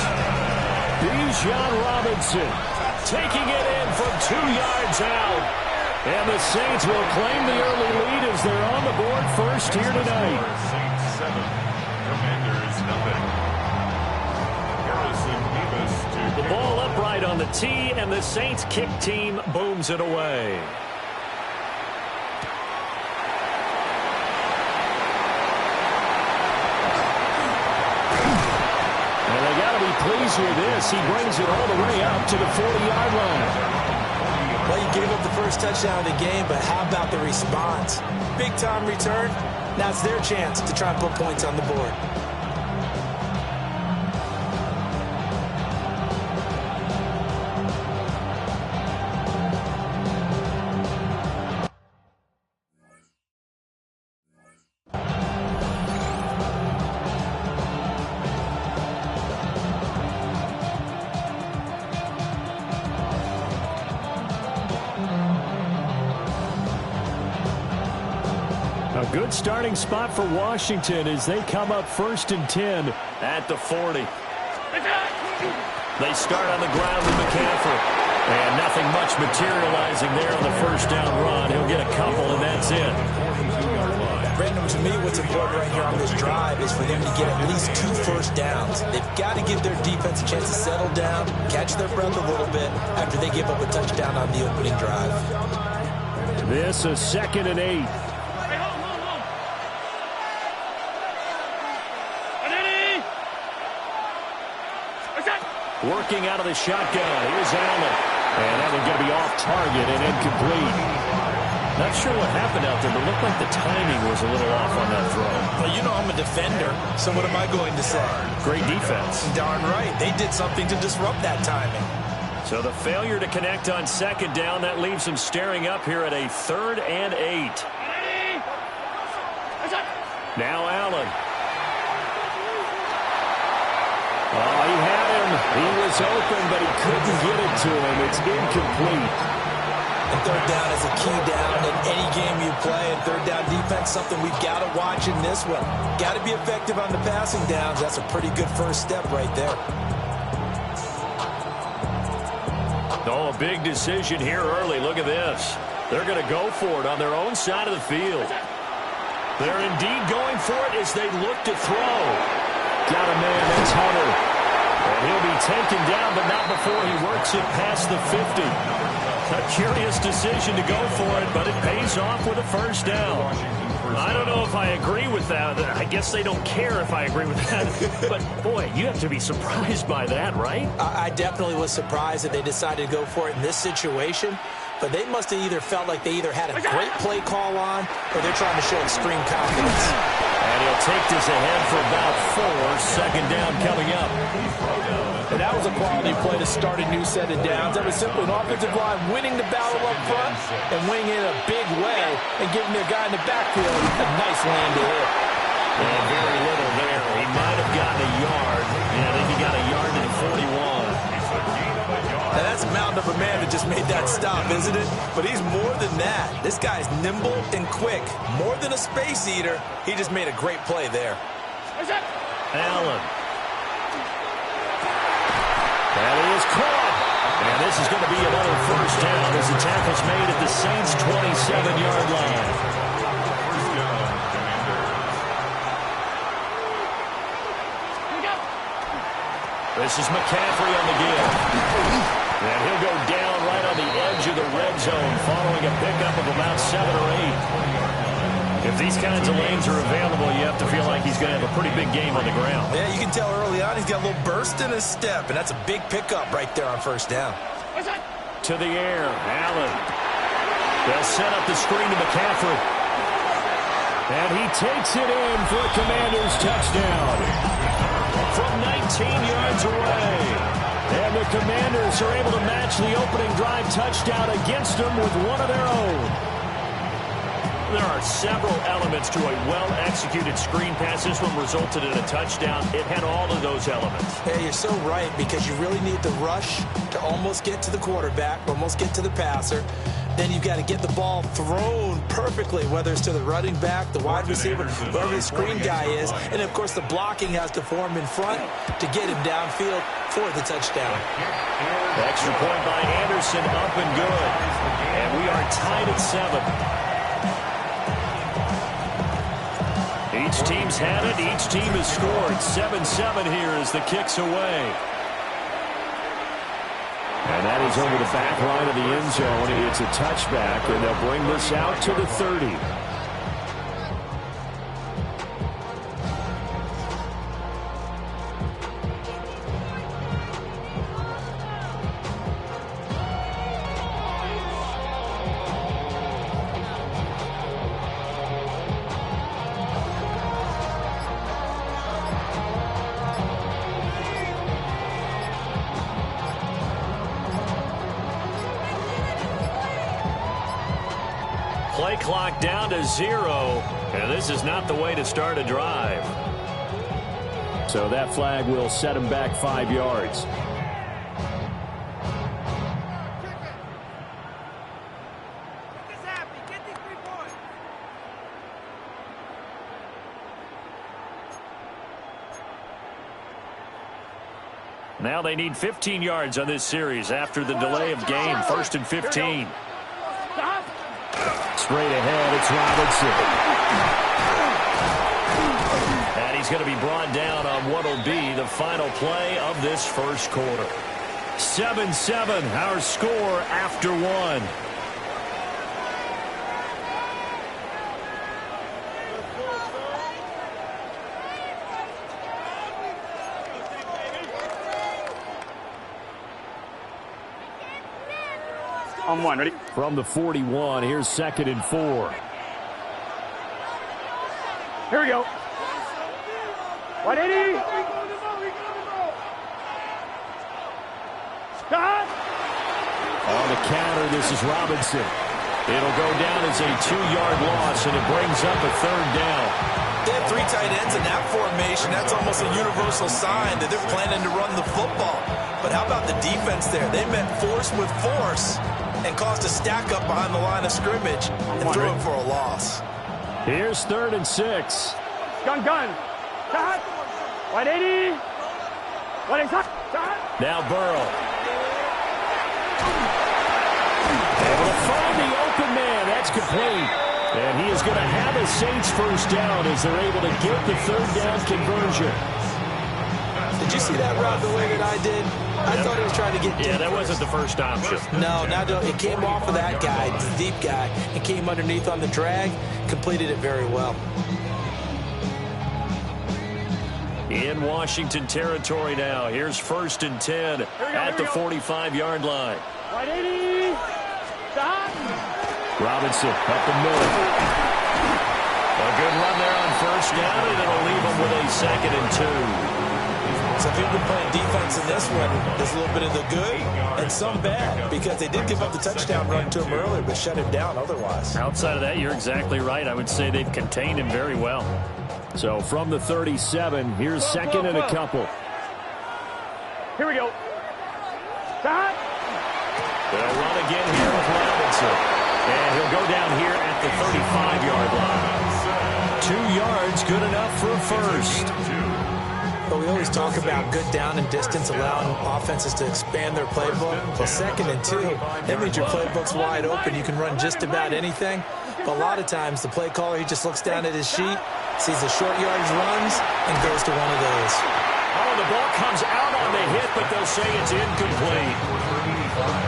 Bijan Robinson taking it in from 2 yards out. And the Saints will claim the early lead as they're on the board first here tonight. Saints 7, Commanders nothing. Harrison Davis to The ball upright on the tee, and the Saints kick team booms it away. And they got to be pleased with this. He brings it all the way up to the 40-yard line. Well, he gave up the first touchdown of the game, but how about the response? Big-time return. Now it's their chance to try and put points on the board. A good starting spot for Washington as they come up 1st and 10 at the 40. They start on the ground with McCaffrey. And nothing much materializing there on the first down run. He'll get a couple, and that's it. Brandon, to me, what's important right here on this drive is for them to get at least 2 first downs. They've got to give their defense a chance to settle down, catch their breath a little bit after they give up a touchdown on the opening drive. This is 2nd and 8. Working out of the shotgun. Here's Allen. And that one's going to be off target and incomplete. Not sure what happened out there, but it looked like the timing was a little off on that throw. Well, you know I'm a defender, so what am I going to say? Great defense. Darn right. They did something to disrupt that timing. So the failure to connect on 2nd down, that leaves them staring up here at a 3rd and 8. Now Allen. Oh, he had him. He was open, but he couldn't get it to him. It's incomplete. And 3rd down is a key down in any game you play. And 3rd down defense, something we've got to watch in this one. Got to be effective on the passing downs. That's a pretty good first step right there. Oh, a big decision here early. Look at this. They're going to go for it on their own side of the field. They're indeed going for it as they look to throw. Got a man, that's Hunter. And he'll be taken down, but not before he works it past the 50. A curious decision to go for it, but it pays off with a first down. I don't know if I agree with that. I guess they don't care if I agree with that. But, boy, you have to be surprised by that, right? I definitely was surprised that they decided to go for it in this situation. But they must have either felt like they either had a great play call on or they're trying to show extreme confidence. And he'll take this ahead for about 4. 2nd down coming up. And that was a quality play to start a new set of downs. That was simply an offensive line winning the battle up front and winning it in a big way and giving their guy in the backfield a nice land to hit. And very little there. He might have gotten a yard. Yeah, I think he got a yard and 41. Now that's a mountain of a man that just made that stop, isn't it? But he's more than that. This guy's nimble and quick. More than a space eater. He just made a great play there. Allen. And he is caught. And this is going to be another first down as the tackle's made at the Saints' 27-yard line. This is McCaffrey on the give. And he'll go down right on the edge of the red zone following a pickup of about 7 or 8. If these kinds of lanes are available, you have to feel like he's going to have a pretty big game on the ground. Yeah, you can tell early on he's got a little burst in his step, and that's a big pickup right there on first down. To the air, Allen. They'll set up the screen to McCaffrey. And he takes it in for a Commanders touchdown. From 19 yards away. And the Commanders are able to match the opening drive touchdown against them with one of their own. There are several elements to a well-executed screen pass. This one resulted in a touchdown. It had all of those elements. Hey, you're so right, because you really need the rush to almost get to the quarterback, almost get to the passer. Then you've got to get the ball thrown perfectly, whether it's to the running back, the wide receiver, whoever the screen guy is. And, of course, the blocking has to form in front to get him downfield for the touchdown. Extra point by Anderson, up and good. And we are tied at 7. Each team's had it. Each team has scored. 7-7 here as the kick's away. And that is over the back line of the end zone. It's a touchback, and they'll bring this out to the 30. Play clock down to 0, and this is not the way to start a drive. So that flag will set him back 5 yards. Now they need 15 yards on this series after the delay of game. 1st and 15. Straight ahead, it's Robinson. And he's going to be brought down on what will be the final play of this first quarter. 7-7, our score after 1. On 1, ready? From the 41, here's 2nd and 4. Here we go. 180. Stop. On the counter, this is Robinson. It'll go down as a 2-yard loss, and it brings up a 3rd down. They have 3 tight ends in that formation. That's almost a universal sign that they're planning to run the football. But how about the defense there? They met force with force and caused a stack up behind the line of scrimmage and threw it for a loss. Here's 3rd and 6. Gun. Stop. 180. 180. Now Burrow. Able to find the open man. That's complete. And he is going to have a Saints first down as they're able to get the 3rd down conversion. Did you see that route the way that I did? I thought he was trying to get deep. Yeah, that wasn't the first option. No, it came off of that guy, the deep guy, and came underneath on the drag, completed it very well. In Washington territory now. Here's 1st and 10 at the 45-yard line. 180. Stop. Robinson up the middle. A good run there on 1st down, and it'll leave him with a 2nd and 2. So if you've been playing defense in this one, there's a little bit of the good and some bad, because they did give up the touchdown run to him earlier, but shut him down otherwise. Outside of that, you're exactly right. I would say they've contained him very well. So from the 37, here's second and a couple. Here we go. Stop. They'll run again here with Robinson. And he'll go down here at the 35-yard line. 2 yards, good enough for a first. But we always talk about good down and distance, allowing offenses to expand their playbook. Well, 2nd and 2, that means your playbook's wide open. You can run just about anything. But a lot of times, the play caller, he just looks down at his sheet, sees the short yardage runs, and goes to one of those. Oh, the ball comes out on the hit, but they'll say it's incomplete.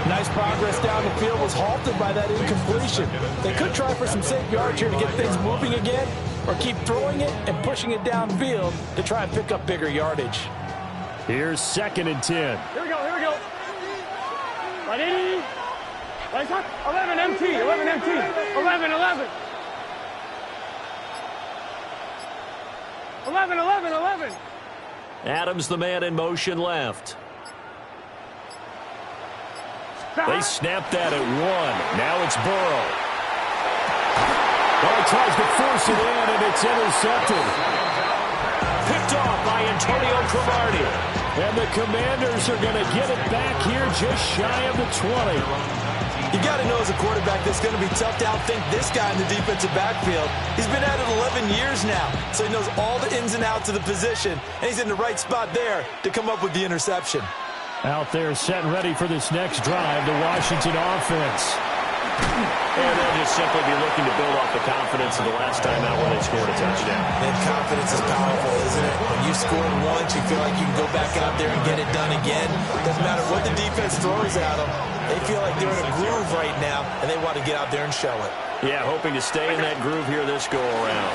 Nice progress down the field, was halted by that incompletion. They could try for some safe yards here to get things moving again, or keep throwing it and pushing it downfield to try and pick up bigger yardage. Here's 2nd and 10. Here we go. Here we go. 180. 11 MT. 11 MT. 11. 11. 11. 11. 11. Adams, the man in motion left. They snapped that at 1. Now it's Burrow. Oh, tries to force it in, and it's intercepted. Picked off by Antonio Cromartie. And the Commanders are going to get it back here just shy of the 20. You got to know as a quarterback that's going to be tough to outthink this guy in the defensive backfield. He's been at it 11 years now, so he knows all the ins and outs of the position, and he's in the right spot there to come up with the interception. Out there set and ready for this next drive, the Washington offense. And they'll just simply be looking to build off the confidence of the last time out where they scored a touchdown. And confidence is powerful, isn't it? When you score once, you feel like you can go back out there and get it done again. Doesn't matter what the defense throws at them. They feel like they're in a groove right now, and they want to get out there and show it. Yeah, hoping to stay in that groove here this go-around.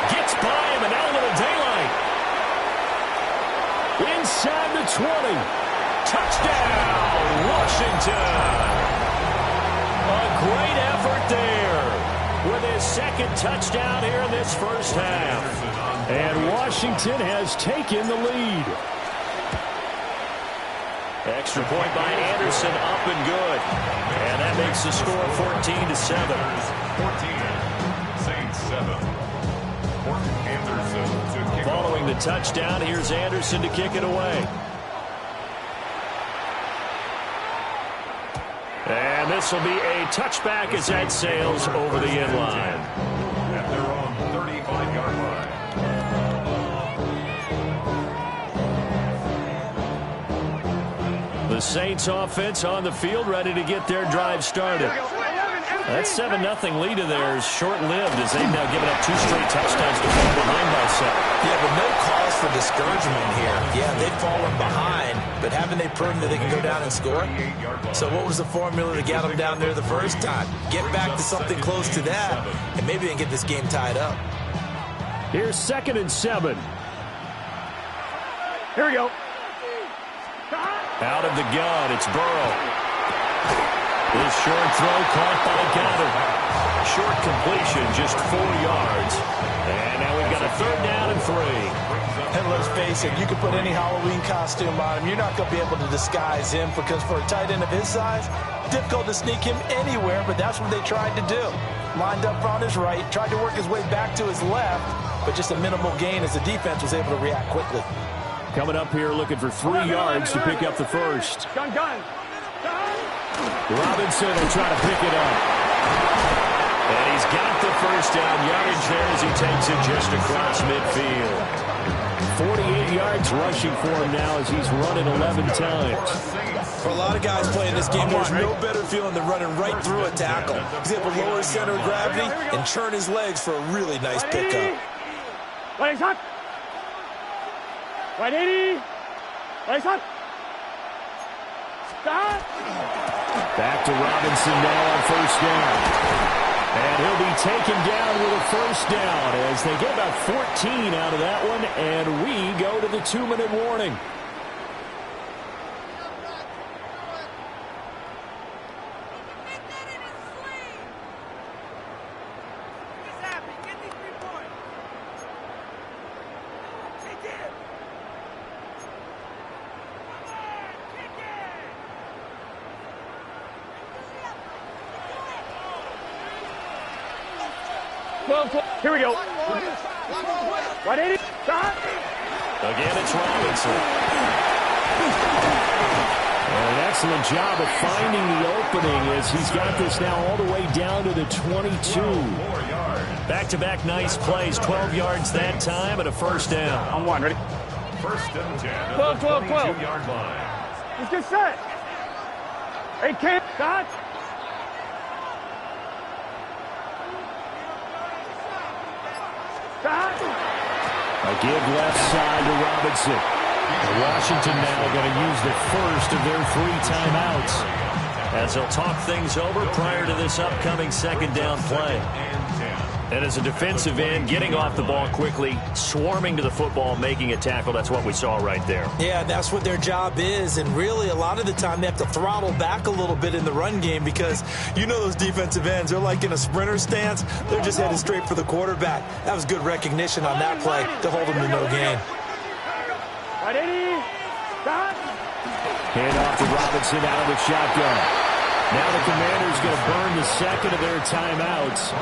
Gets by him, and now a little daylight. Inside the 20. Touchdown, Washington. A great effort there with his 2nd touchdown here in this first half. And Washington has taken the lead. Extra point by Anderson, up and good. And that makes the score 14-7. 14, Saints 7. Anderson to kick. Following the touchdown, here's Anderson to kick it away. And this will be a touchback as that sails over the end line. At their own 35-yard line. The Saints offense on the field, ready to get their drive started. That 7-0 lead of theirs short-lived as they've now given up 2 straight touchdowns to fall behind by 7. Yeah, but no cause for discouragement here. Yeah, they've fallen behind, but haven't they proven that they can go down and score? So what was the formula to get them down there the first time? Get back to something close to that, and maybe they can get this game tied up. Here's 2nd and 7. Here we go. Out of the gun, it's Burrow. This short throw caught by Goddard. Short completion, just 4 yards. And now we've got a 3rd down and 3. And let's face it, you can put any Halloween costume on him. You're not going to be able to disguise him because for a tight end of his size, difficult to sneak him anywhere, but that's what they tried to do. Lined up on his right, tried to work his way back to his left, but just a minimal gain as the defense was able to react quickly. Coming up here looking for 3 yards to pick up the first. Gun. Robinson will try to pick it up. And he's got the first down yardage there as he takes it just across midfield. 48 yards rushing for him now as he's running 11 times. For a lot of guys playing this game, there's no better feeling than running right through a tackle. He's able to lower his center of gravity and churn his legs for a really nice pickup. Legs up. 180. Legs up. Stop. Back to Robinson now on first down. And he'll be taken down with a first down as they get about 14 out of that one, and we go to the 2-minute warning. 12, 12. Here we go. Right, 80. Stop. Again, it's Robinson. And an excellent job of finding the opening as he's got this now all the way down to the 22. Back-to-back nice plays, 12 yards that time and a first down. On one, ready? First and 10. 12, 12, 12. 22-yard line. Let's get set. Hey, Ken, stop. Stop. A give left side to Robinson. And Washington now going to use the first of their 3 timeouts as they'll talk things over prior to this upcoming second down play. And as a defensive end, getting off the ball quickly, swarming to the football, making a tackle, that's what we saw right there. Yeah, that's what their job is, and really a lot of the time they have to throttle back a little bit in the run game because you know those defensive ends, they're like in a sprinter stance. They're just headed straight for the quarterback. That was good recognition on that play to hold them to no gain. Right, 80. Stop. Hand off to Robinson out of the shotgun. Now the Commanders going to burn the second of their timeouts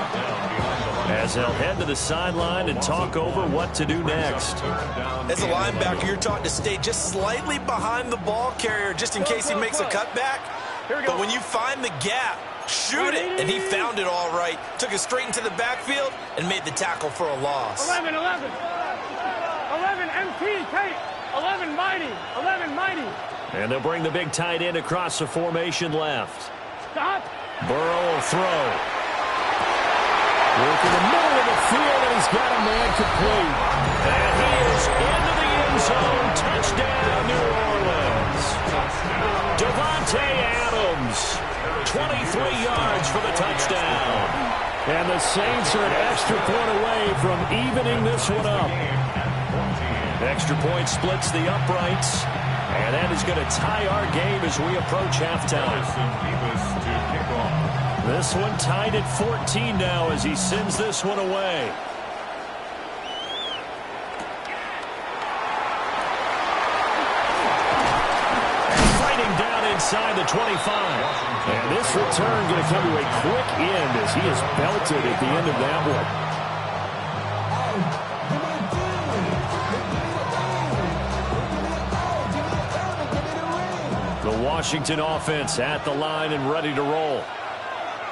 as they'll head to the sideline and talk over what to do next. As a linebacker, you're taught to stay just slightly behind the ball carrier just in case he makes a cutback. But when you find the gap, shoot it. And he found it all right. Took it straight into the backfield and made the tackle for a loss. 11, 11. 11, MT, Kate. 11, mighty. 11, mighty. And they'll bring the big tight end across the formation left. Stop. Burrow will throw. Work in the middle of the field, and he's got a man complete. And he is into the end zone. Touchdown, New Orleans. Devontae Adams, 23 yards for the touchdown. And the Saints are an extra point away from evening this one up. Extra point splits the uprights. And that is going to tie our game as we approach halftime. This one tied at 14 now as he sends this one away. Fighting down inside the 25. And this return going to come to a quick end as he is belted at the end of that one. The Washington offense at the line and ready to roll.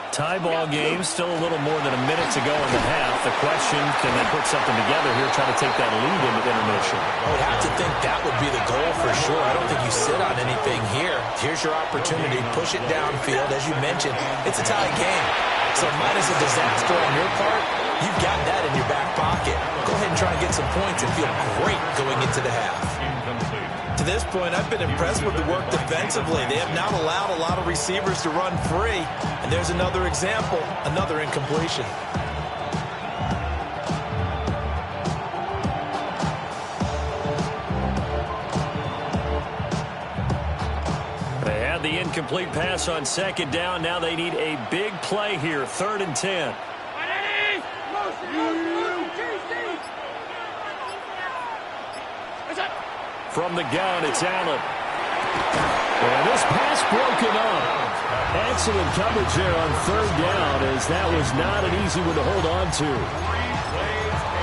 Tie ball game, still a little more than a minute to go in the half. The question, can they put something together here, try to take that lead into intermission? I would have to think that would be the goal for sure. I don't think you sit on anything here. Here's your opportunity. Push it downfield. As you mentioned, it's a tie game. So minus a disaster on your part, you've got that in your back pocket. Go ahead and try and get some points and feel great going into the half. To this point, I've been impressed with the work defensively. They have not allowed a lot of receivers to run free. And there's another example, another incompletion. They had the incomplete pass on second down. Now they need a big play here, 3rd and 10. From the gun, it's Allen. And this pass broken up. Excellent coverage there on 3rd down as that was not an easy one to hold on to.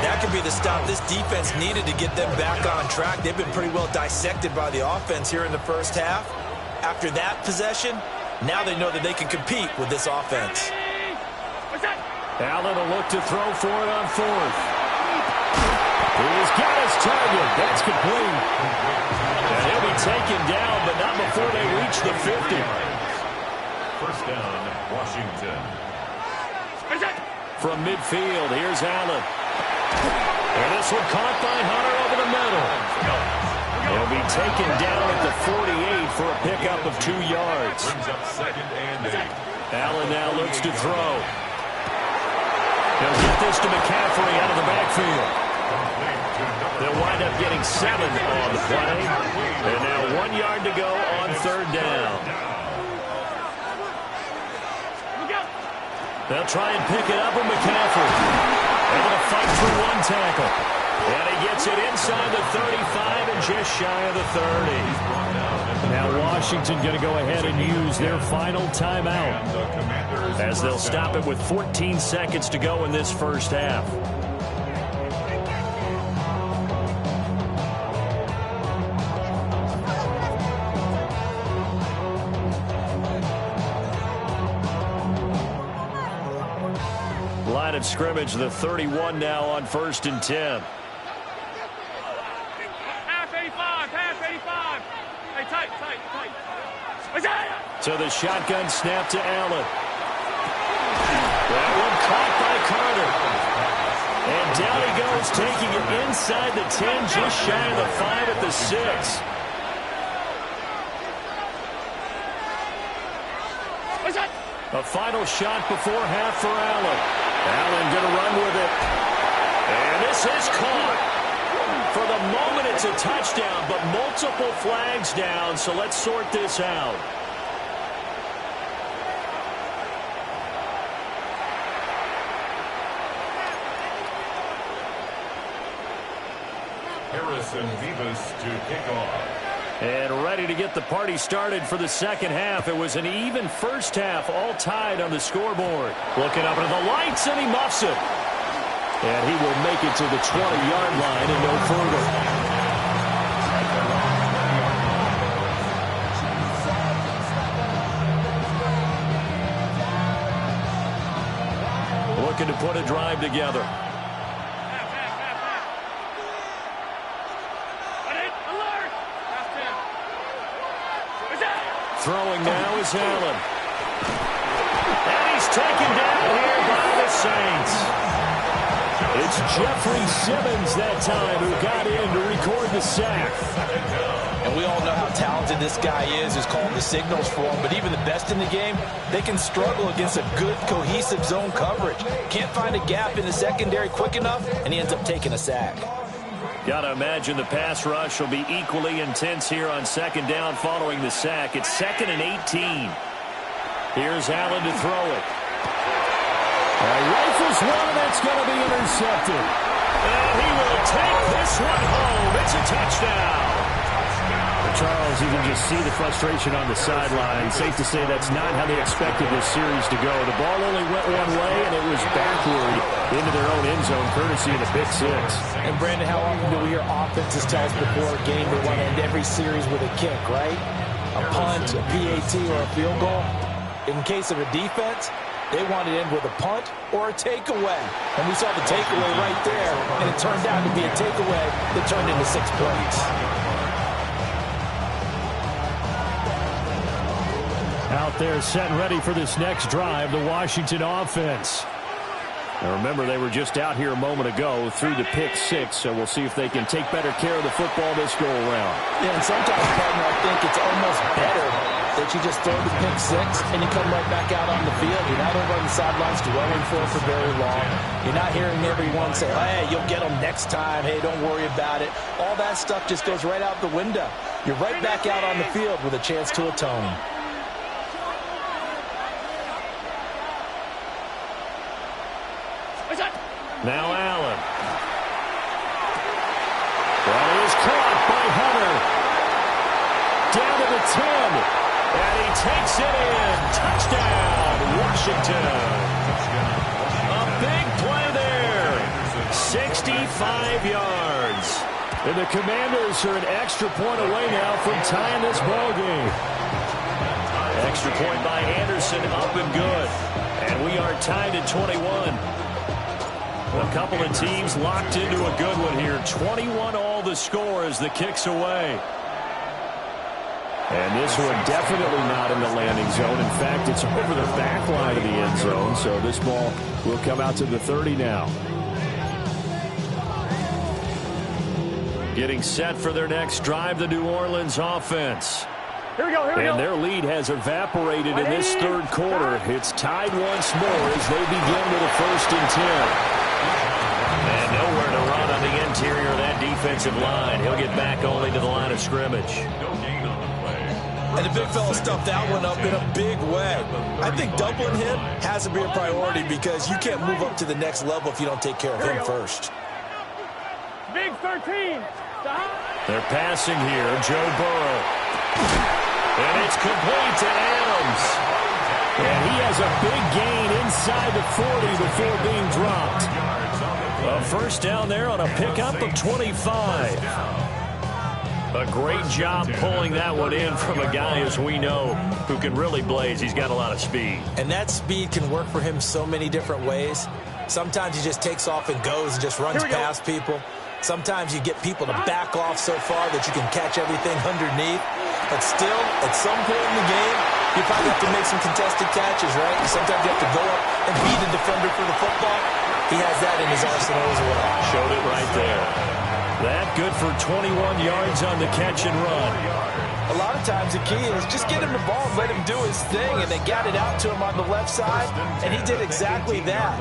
That could be the stop this defense needed to get them back on track. They've been pretty well dissected by the offense here in the first half. After that possession, now they know that they can compete with this offense. Allen will look to throw for it on 4th. He's got his target. That's complete. And he'll be taken down, but not before they reach the 50. First down, Washington. From midfield, here's Allen. And this one caught by Hunter over the middle. He'll be taken down at the 48 for a pickup of 2 yards. Brings up 2nd and 8. Allen now looks to throw. He'll get this to McCaffrey out of the backfield. They'll wind up getting 7 on the play. And now 1 yard to go on 3rd down. They'll try and pick it up with McCaffrey. Able to fight through 1 tackle. And he gets it inside the 35 and just shy of the 30. Now Washington going to go ahead and use their final timeout as they'll stop it with 14 seconds to go in this first half. Line of scrimmage, the 31 now on 1st and 10. Half 85, half 85. Hey, tight. To the shotgun snap to Allen. That one caught by Carter. And down he goes, taking it inside the 10, just shy of the 5 at the 6. A final shot before half for Allen. Allen going to run with it. And this is caught. For the moment, it's a touchdown, but multiple flags down, so let's sort this out. Harrison Vivas to kick off. And ready to get the party started for the second half. It was an even first half, all tied on the scoreboard. Looking up into the lights, and he muffs it. And he will make it to the 20-yard line and no further. Looking to put a drive together. Throwing now is Allen. And he's taken down here by the Saints. It's Jeffrey Simmons that time who got in to record the sack. And we all know how talented this guy is who's calling the signals for him. But even the best in the game, they can struggle against a good, cohesive zone coverage. Can't find a gap in the secondary quick enough, and he ends up taking a sack. Got to imagine the pass rush will be equally intense here on second down following the sack. It's 2nd and 18. Here's Allen to throw it. Rifles one, that's going to be intercepted. And he will take this one home. It's a touchdown. Charles, you can just see the frustration on the sideline. Safe to say that's not how they expected this series to go. The ball only went one way, and it was backward into their own end zone, courtesy of the pick six. And, Brandon, how often do we hear offenses tell us before a game they want to end every series with a kick, right? A punt, a PAT, or a field goal. In case of a defense, they want to end with a punt or a takeaway. And we saw the takeaway right there, and it turned out to be a takeaway that turned into 6 points. Out there set and ready for this next drive, the Washington offense. Now remember, they were just out here a moment ago through the pick six, so we'll see if they can take better care of the football this go-around. Yeah, and sometimes, partner, I think it's almost better that you just throw the pick six and you come right back out on the field. You're not over on the sidelines dwelling for very long. You're not hearing everyone say, hey, you'll get them next time. Hey, don't worry about it. All that stuff just goes right out the window. You're right back out on the field with a chance to atone. Now Allen. That is caught by Hunter. Down to the 10. And he takes it in. Touchdown, Washington. A big play there. 65 yards. And the Commanders are an extra point away now from tying this ball game. Extra point by Anderson, up and good. And we are tied at 21. A couple of teams locked into a good one here. 21 all the score as the kick's away. And this one definitely not in the landing zone. In fact, it's over the back line of the end zone. So this ball will come out to the 30 now. Getting set for their next drive, the New Orleans offense. Here we go. And their lead has evaporated in this third quarter. It's tied once more as they begin with a 1st and 10. And nowhere to run on the interior of that defensive line. He'll get back only to the line of scrimmage. And the big fella stuffed that one up in a big way. I think doubling him has to be a priority because you can't move up to the next level if you don't take care of him first. 13. They're passing here. Joe Burrow. And it's complete to Adams. And he has a big gain inside the 40 before being dropped. A first down there on a pickup of 25. A great job pulling that one in from a guy, as we know, who can really blaze. He's got a lot of speed. And that speed can work for him so many different ways. Sometimes he just takes off and goes and just runs past people. Sometimes you get people to back off so far that you can catch everything underneath. But still, at some point in the game, you probably have to make some contested catches, right? Sometimes you have to go up and beat a defender for the football. He has that in his arsenal as well. Showed it right there. That good for 21 yards on the catch and run. A lot of times the key is just get him the ball and let him do his thing, and they got it out to him on the left side, and he did exactly that.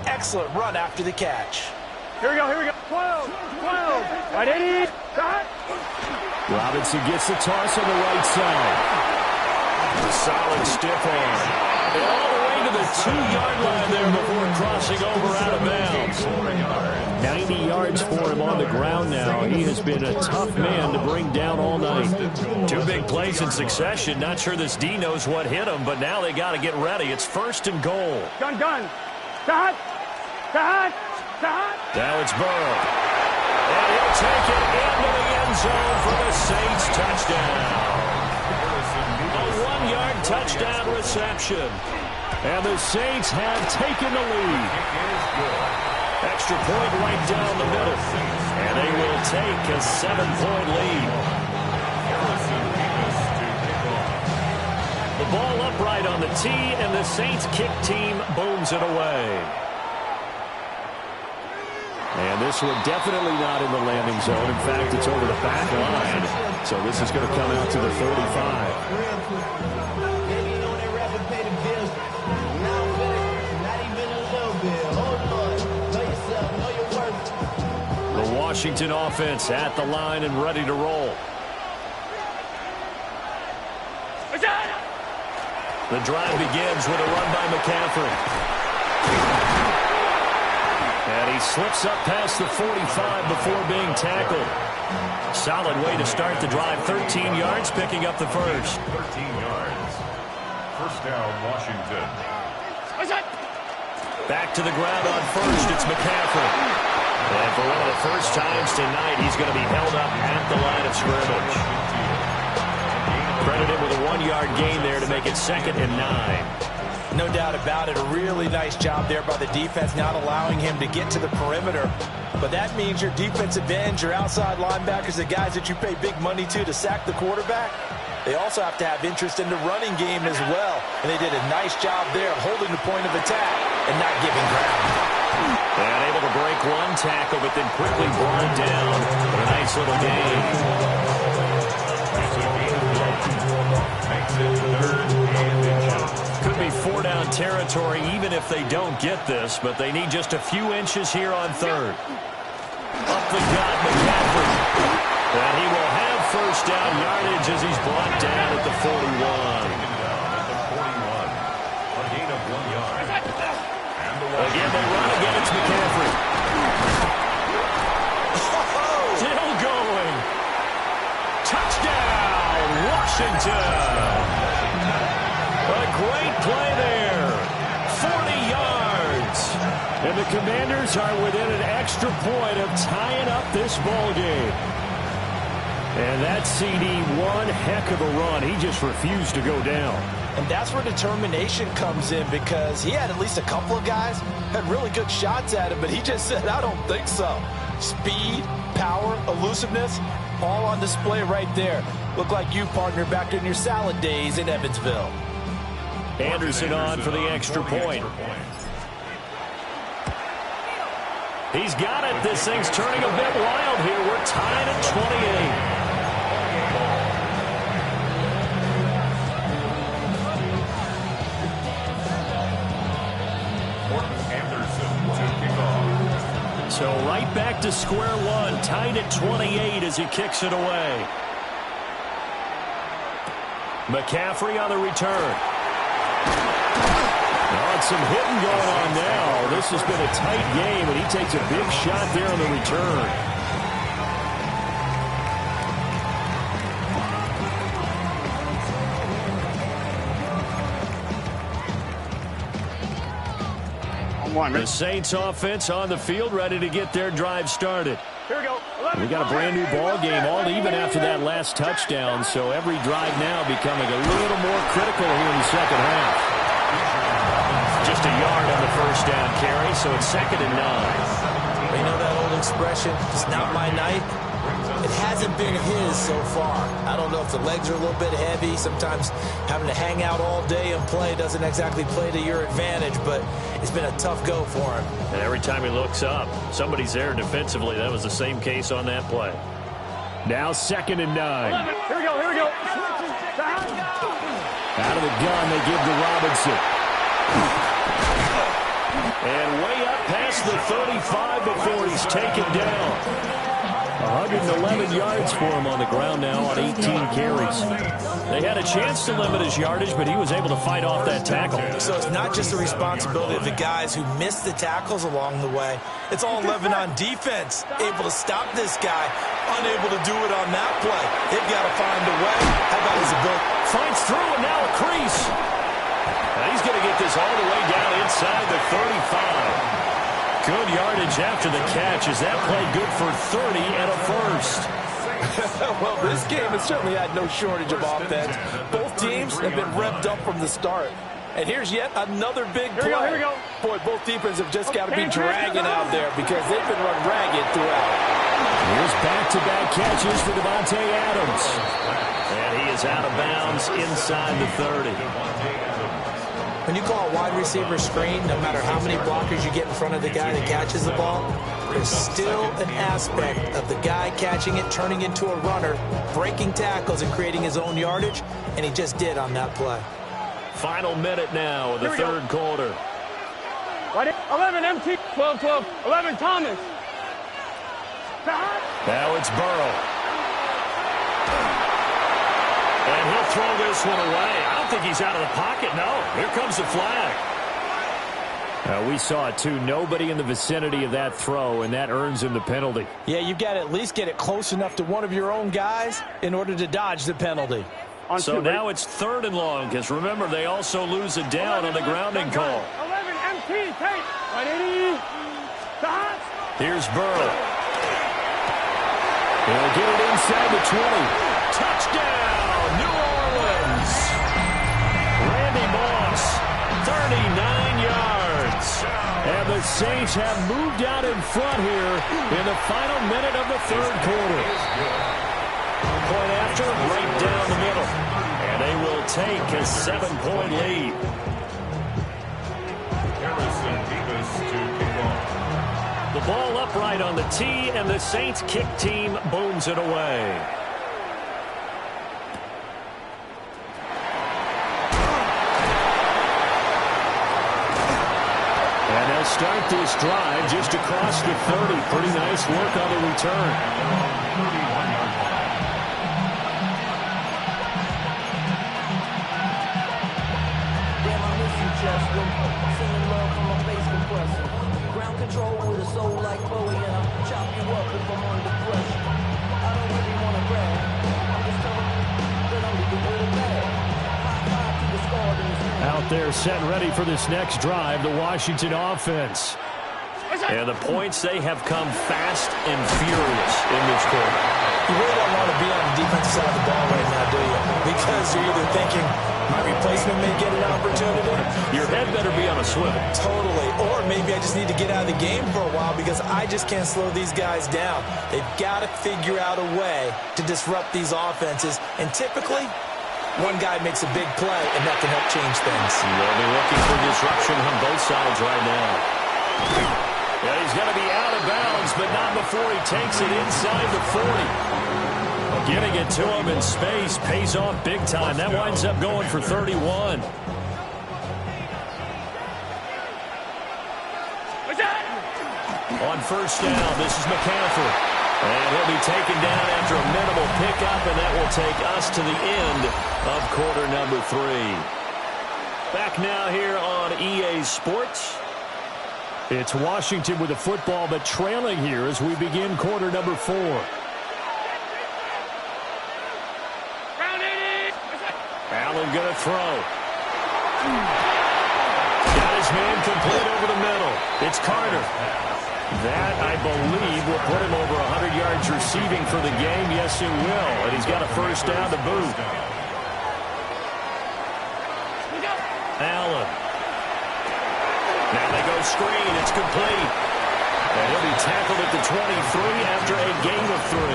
Excellent run after the catch. Here we go, here we go. 12, 12. Right, 80. Shot. Robinson gets the toss on the right side. A solid stiff arm. All the way to the 2-yard line there before crossing over out of bounds. 90 yards for him on the ground now. He has been a tough man to bring down all night. 2 big plays in succession. Not sure this D knows what hit him, but now they got to get ready. It's 1st and goal. Gun, gun. Shot. Shot. Shot. Now it's Burrow. And he'll take it into the end zone for the Saints touchdown. A 1-yard touchdown reception. And the Saints have taken the lead. Extra point right down the middle. And they will take a 7-point lead. The ball upright on the tee, and the Saints kick team booms it away. And this one definitely not in the landing zone. In fact, it's over the back line. So this is going to come out to the 35. The Washington offense at the line and ready to roll. The drive begins with a run by McCaffrey. And he slips up past the 45 before being tackled. Solid way to start the drive. 13 yards, picking up the first. 13 yards. First down, Washington. Back to the ground on first. It's McCaffrey. And for one of the first times tonight, he's going to be held up at the line of scrimmage. Credited with a 1-yard gain there to make it 2nd and 9. No doubt about it. A really nice job there by the defense, not allowing him to get to the perimeter. But that means your defensive ends, your outside linebackers, the guys that you pay big money to sack the quarterback, they also have to have interest in the running game as well. And they did a nice job there holding the point of attack and not giving ground. And able to break one tackle, but then quickly brought down with a nice little gain. Could be 4-down territory even if they don't get this, but they need just a few inches here on 3rd. Up the gut, McCaffrey. And he will have first down yardage as he's brought down at the 41. A gain of 1 yard. Again, they run again. It's McCaffrey. Still going. Touchdown, Washington. A great play there. 40 yards. And the Commanders are within an extra point of tying up this ball game. And that CD, one heck of a run. He just refused to go down. And that's where determination comes in, because he had at least a couple of guys had really good shots at him, but he just said, I don't think so. Speed, power, elusiveness, all on display right there. Look like you, partner, back in your salad days in Evansville. Anderson on for the extra point. He's got it. This thing's turning a bit wild here. We're tied at 28. So right back to square one, tied at 28 as he kicks it away. McCaffrey on the return. Some hitting going on now. This has been a tight game, and he takes a big shot there on the return. The Saints offense on the field, ready to get their drive started. Here we go. We got a brand new ball game, all even after that last touchdown, so every drive now becoming a little more critical here in the second half. Just a yard on the first down carry, so it's 2nd and 9. You know that old expression, it's not my night? It hasn't been his so far. I don't know if the legs are a little bit heavy. Sometimes having to hang out all day and play doesn't exactly play to your advantage, but it's been a tough go for him. And every time he looks up, somebody's there defensively. That was the same case on that play. Now 2nd and 9. Here we go, here we go. Out of the gun, they give to Robinson. And way up past the 35 before he's taken down. 111 yards for him on the ground now on 18 carries. They had a chance to limit his yardage, but he was able to fight off that tackle. So it's not just the responsibility of the guys who missed the tackles along the way. It's all 11 on defense, able to stop this guy, unable to do it on that play. They've got to find a way. How about his ability? Finds through and now a crease. And he's going to get this all the way down inside the 35. Good yardage after the catch. Is that play good for 30 and a first? Well, this game has certainly had no shortage of offense. Both teams have been revved up from the start. And here's yet another big play. Here we go. Boy, both defenses have just got to be dragging out there because they've been run ragged throughout. Here's back-to-back catches for Devontae Adams. And he is out of bounds inside the 30. When you call a wide receiver screen, no matter how many blockers you get in front of the guy that catches the ball, there's still an aspect of the guy catching it, turning into a runner, breaking tackles and creating his own yardage, and he just did on that play. Final minute now of the third quarter. 11 MT, 12, 11 Thomas. Now it's Burrow. And he'll throw this one away. I don't think he's out of the pocket. No, here comes the flag. We saw it, too. Nobody in the vicinity of that throw, and that earns him the penalty. Yeah, you've got to at least get it close enough to one of your own guys in order to dodge the penalty. So now it's 3rd and long, because remember, they also lose a down on the grounding call. 11 MT, take 180. Here's Burrow. He'll get it inside the 20. Touchdown, New Orleans. Randy Moss, 39 yards. And the Saints have moved out in front here in the final minute of the third quarter. Point after, right down the middle. And they will take a 7-point lead. Harrison Davis to kick off. The ball upright on the tee, and the Saints kick team booms it away. And they'll start this drive just across the 30. Pretty nice work on the return. Control with a soul like Bowie, and I'll chop you up if I'm under pressure. I don't really want to brag. I'm just telling you that I'm leaving with a bag. High five to the squad in this man. Out there set ready for this next drive, the Washington offense. And the points, they have come fast and furious in this quarter. You really don't want to be on the defensive side of the ball right now, do you? Because you're either thinking, my replacement may get an opportunity. Your head better be on a swivel. Totally. Or maybe I just need to get out of the game for a while because I just can't slow these guys down. They've got to figure out a way to disrupt these offenses. And typically, one guy makes a big play, and that can help change things. They'll be looking for disruption on both sides right now. Yeah, he's going to be out of bounds, but not before he takes it inside the 40. Getting it to him in space pays off big time. That winds up going for 31. On first down, this is McCaffrey. And he'll be taken down after a minimal pickup, and that will take us to the end of quarter number 3. Back now here on EA Sports. It's Washington with the football, but trailing here as we begin quarter number 4. Allen going to throw. Got his man complete over the middle. It's Carter. That, I believe, will put him over 100 yards receiving for the game. Yes, it will. And he's got a first down to boot. Allen. Now they go screen. It's complete. And he'll be tackled at the 23 after a gain of 3.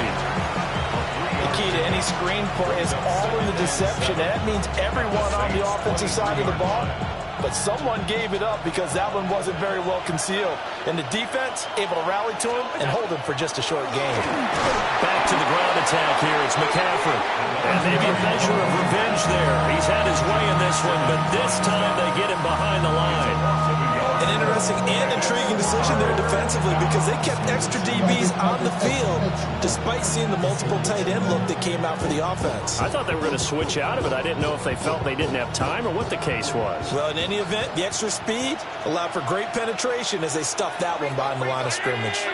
The key to any screen play is all in the deception. That means everyone on the offensive side of the ball. But someone gave it up because that one wasn't very well concealed. And the defense able to rally to him and hold him for just a short game. Back to the ground attack here. It's McCaffrey. And maybe a measure of revenge there. He's had his way in this one, but this time they get him behind the line. An interesting and intriguing decision there defensively because they kept extra DBs on the field despite seeing the multiple tight end look that came out for the offense. I thought they were going to switch out of it. I didn't know if they felt they didn't have time or what the case was. Well, in any event, the extra speed allowed for great penetration as they stuffed that one behind the line of scrimmage.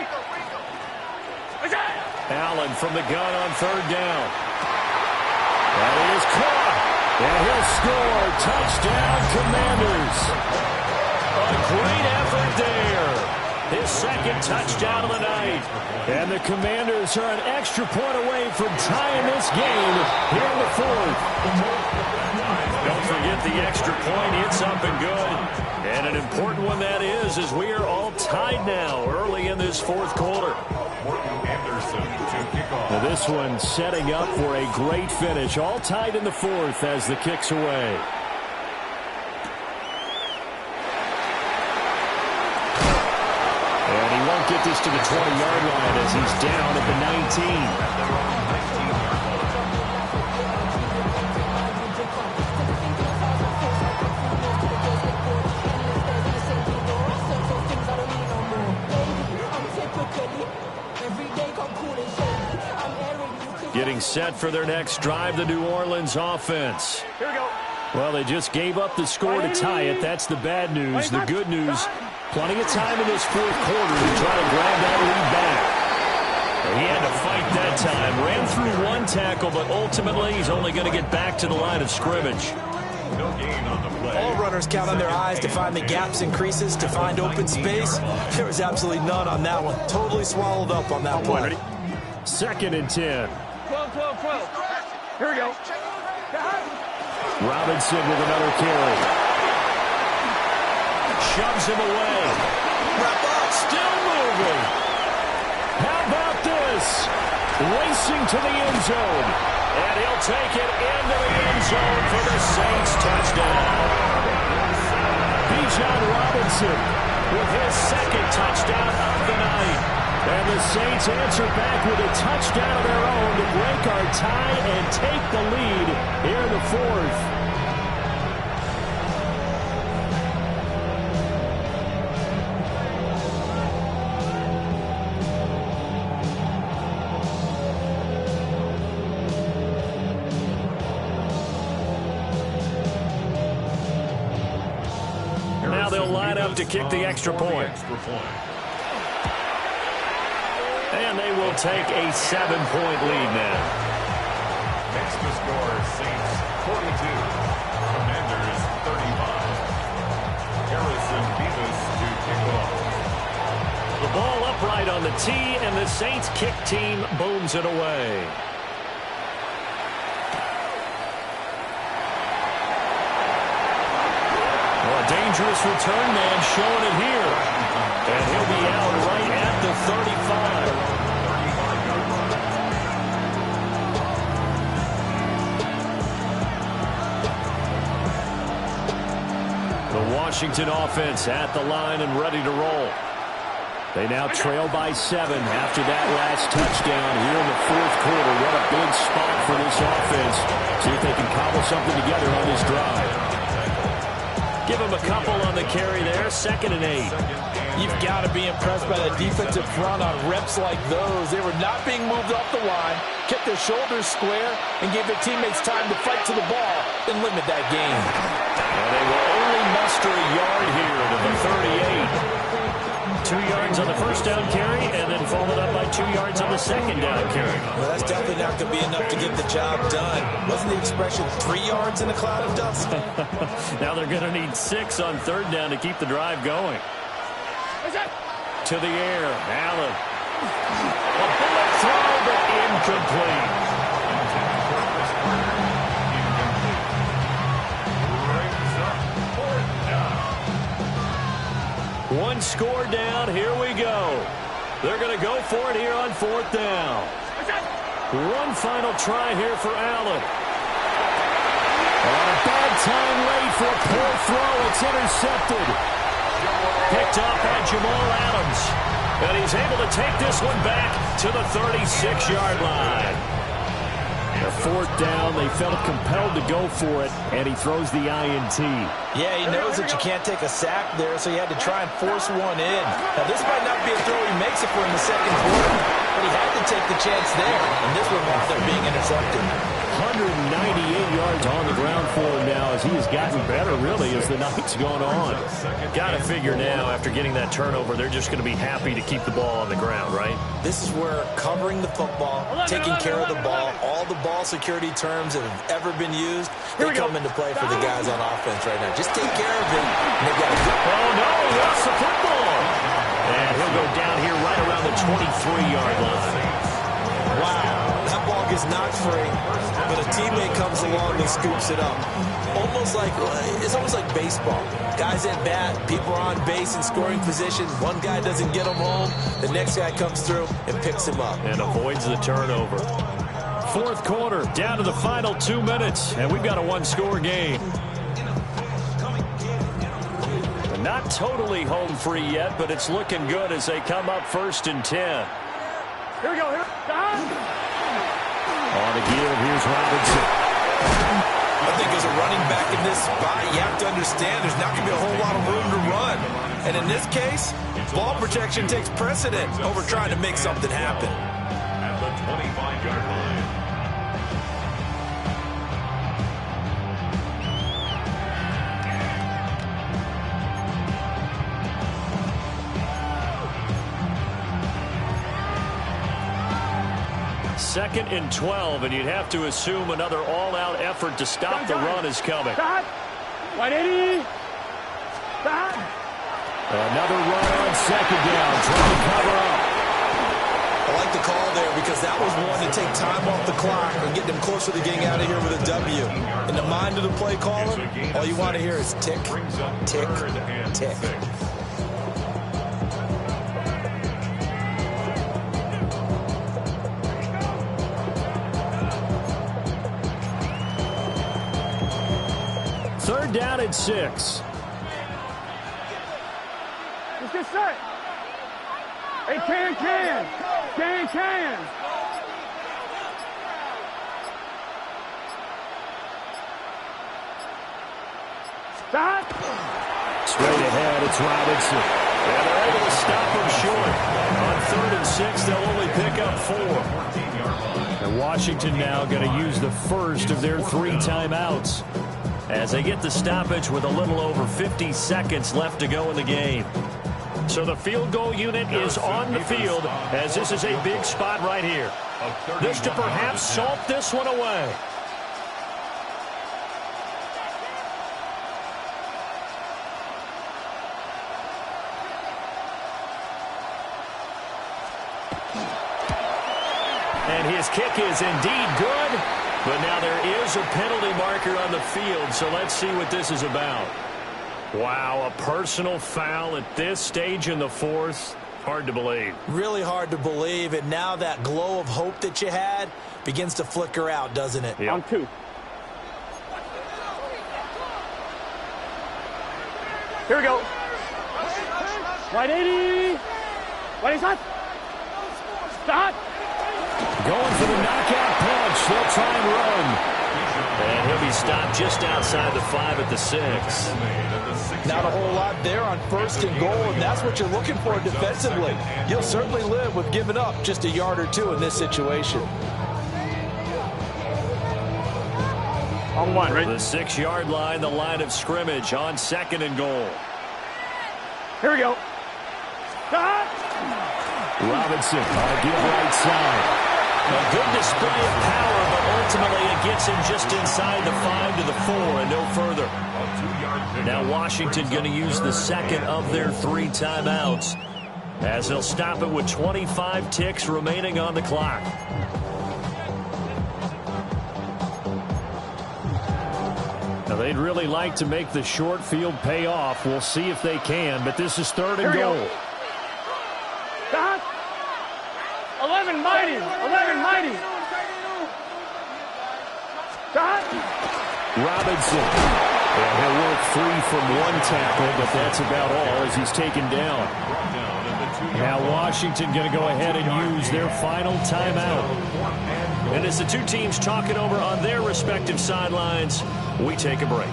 Allen from the gun on third down. That is caught. And he'll score. Touchdown, Commanders. A great effort there. His second touchdown of the night. And the Commanders are an extra point away from tying this game here in the fourth. Don't forget the extra point. It's up and good. And an important one that is, as we are all tied now early in this fourth quarter. Now this one setting up for a great finish. All tied in the fourth as the kick's away. And he won't get this to the 20-yard line as he's down at the 19. Getting set for their next drive, the New Orleans offense. Here we go. Well, they just gave up the score to tie it. That's the bad news. The good news, plenty of time in this fourth quarter to try to grab that lead back. And he had to fight that time. Ran through one tackle, but ultimately he's only going to get back to the line of scrimmage. No gain on the play. All runners count on their eyes to find the gaps and creases, to find open space. There was absolutely none on that one. Totally swallowed up on that play. 2nd and 10. 12. Here we go. Robinson with another carry. Shoves him away. Still moving. How about this? Racing to the end zone. And he'll take it into the end zone for the Saints touchdown. Bijan Robinson with his second touchdown of the night. And the Saints answer back with a touchdown of their own to break our tie and take the lead here in the fourth. Now they'll line up to kick the extra point. And they will take a 7-point lead now. Next to score, Saints 42, Commanders 35. Harrison Beavis to kick off. The ball upright on the tee, and the Saints kick team booms it away. Well, a dangerous return man showing it here. And he'll be out right at the 35. The Washington offense at the line and ready to roll. They now trail by 7 after that last touchdown here in the fourth quarter. What a big spot for this offense. See if they can cobble something together on this drive. Give him a couple on the carry there. 2nd and 8. You've got to be impressed by the defensive front on reps like those. They were not being moved off the line, kept their shoulders square, and gave their teammates time to fight to the ball and limit that gain. And they will only muster a yard here to the 38. 2 yards on the first down carry, and then followed up by 2 yards on the second down carry. Well, that's definitely not going to be enough to get the job done. Wasn't the expression 3 yards in a cloud of dust? Now they're going to need 6 on third down to keep the drive going. To the air, Allen. A bullet throw, but incomplete. One score down, here we go. They're going to go for it here on fourth down. One final try here for Allen. On a bad time late for a poor throw. It's intercepted. Picked up by Jamal Adams. And he's able to take this one back to the 36-yard line. A fourth down, they felt compelled to go for it, and he throws the INT. Yeah, he knows that you can't take a sack there, so he had to try and force one in. Now, this might not be a throw he makes it for in the second quarter, but he had to take the chance there, and this one wound up being intercepted. 198 yards on the ground for him now as he has gotten better, really, as the night's gone on. Got to figure now, after getting that turnover, they're just going to be happy to keep the ball on the ground, right? This is where covering the football, taking care of the ball, all the ball security terms that have ever been used, they come into play for the guys on offense right now. Just take care of it, and they've got a good... Oh, no, he lost the football. And he'll go down here right around the 23-yard line. Wow, that ball gets knocked free, but a teammate comes along and scoops it up. It's almost like baseball. Guys at bat, people are on base in scoring position. One guy doesn't get him home. The next guy comes through and picks him up. And avoids the turnover. Fourth quarter, down to the final 2 minutes, and we've got a one-score game. Not totally home free yet, but it's looking good as they come up 1st and 10. Here we go. Here. On the give, here's Robinson. I think as a running back in this spot, you have to understand there's not going to be a whole lot of room to run. And in this case, ball protection takes precedent over trying to make something happen. At the 25-yard line. Second and 12, and you'd have to assume another all-out effort to stop the run is coming. Another run on second down, trying to cover up. I like the call there because that was one to take time off the clock and get them closer to getting out of here with a W. In the mind of the play caller, all you want to hear is tick, tick, tick. Third down and 6. Let's get set. Hey, can. Stop. Straight ahead, it's Robinson. And they're able to stop him short. On 3rd and 6, they'll only pick up 4. And Washington now going to use the first of their 3 timeouts as they get the stoppage with a little over 50 seconds left to go in the game. So the field goal unit is on the field as this is a big spot right here. This to perhaps salt this one away. And his kick is indeed good. But now there is a penalty marker on the field, so let's see what this is about. Wow, a personal foul at this stage in the fourth. Hard to believe. Really hard to believe, and now that glow of hope that you had begins to flicker out, doesn't it? Yep. On 2. Here we go. Right 80. Right shot. Stop. Going for the knockout punch. They'll try and run. And he'll be stopped just outside the 5 at the 6. Not a whole lot there on 1st and goal, and that's what you're looking for defensively. You'll certainly live with giving up just a yard or 2 in this situation. On 1, right? The 6-yard line, the line of scrimmage on 2nd and goal. Here we go. Stop. Robinson on deep right side. A good display of power, but ultimately it gets him just inside the 5 to the 4 and no further. Now Washington going to use the second of their 3 timeouts as they'll stop it with 25 ticks remaining on the clock. Now they'd really like to make the short field pay off. We'll see if they can, but this is 3rd and goal. 11 mighty. 11 mighty. Robinson. And he'll work free from 1 tackle, but that's about all as he's taken down. Now Washington going to go ahead and use their final timeout. And as the two teams talk it over on their respective sidelines, we take a break.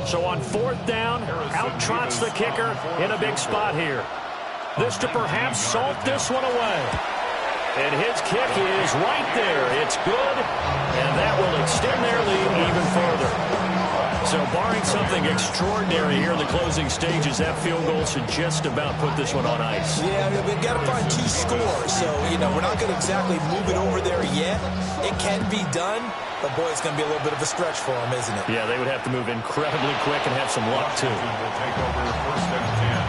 So on 4th down, out trots the kicker in a big spot here. This to perhaps salt this one away. And his kick is right there. It's good, and that will extend their lead even further. So barring something extraordinary here in the closing stages, that field goal should just about put this one on ice. Yeah, we've got to find 2 scores. So, we're not going to exactly move it over there yet. It can be done, but, boy, it's going to be a little bit of a stretch for them, isn't it? Yeah, they would have to move incredibly quick and have some luck, too. Will take over 1st and 10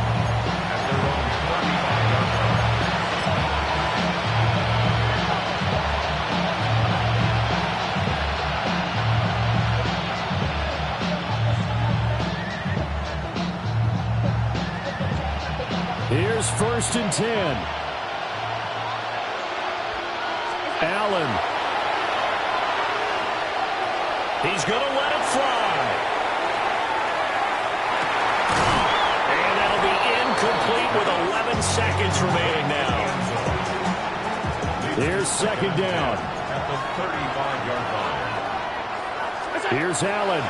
at their own 35-yard line. Here's 1st and 10. Allen. He's going to let it fly. And that'll be incomplete with 11 seconds remaining now. Here's 2nd down. At the 35-yard line. Here's Allen.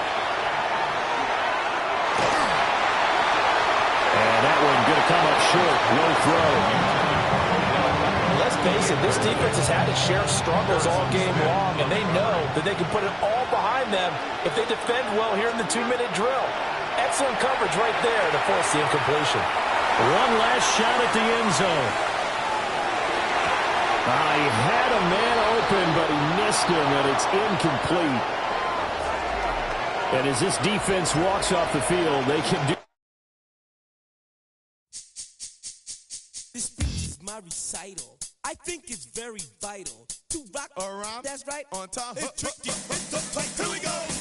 And that one going to come up short. No throw. Let's face it, this defense has had its share of struggles all game long, and they know that they can put it all behind them if they defend well here in the 2-minute drill. Excellent coverage right there to force the incompletion. One last shot at the end zone. He had a man open, but he missed him, and it's incomplete. And as this defense walks off the field, they can do. This speech is my recital. I think it's very vital to rock around. That's right. On time. It's tricky. It's the play. Here we go.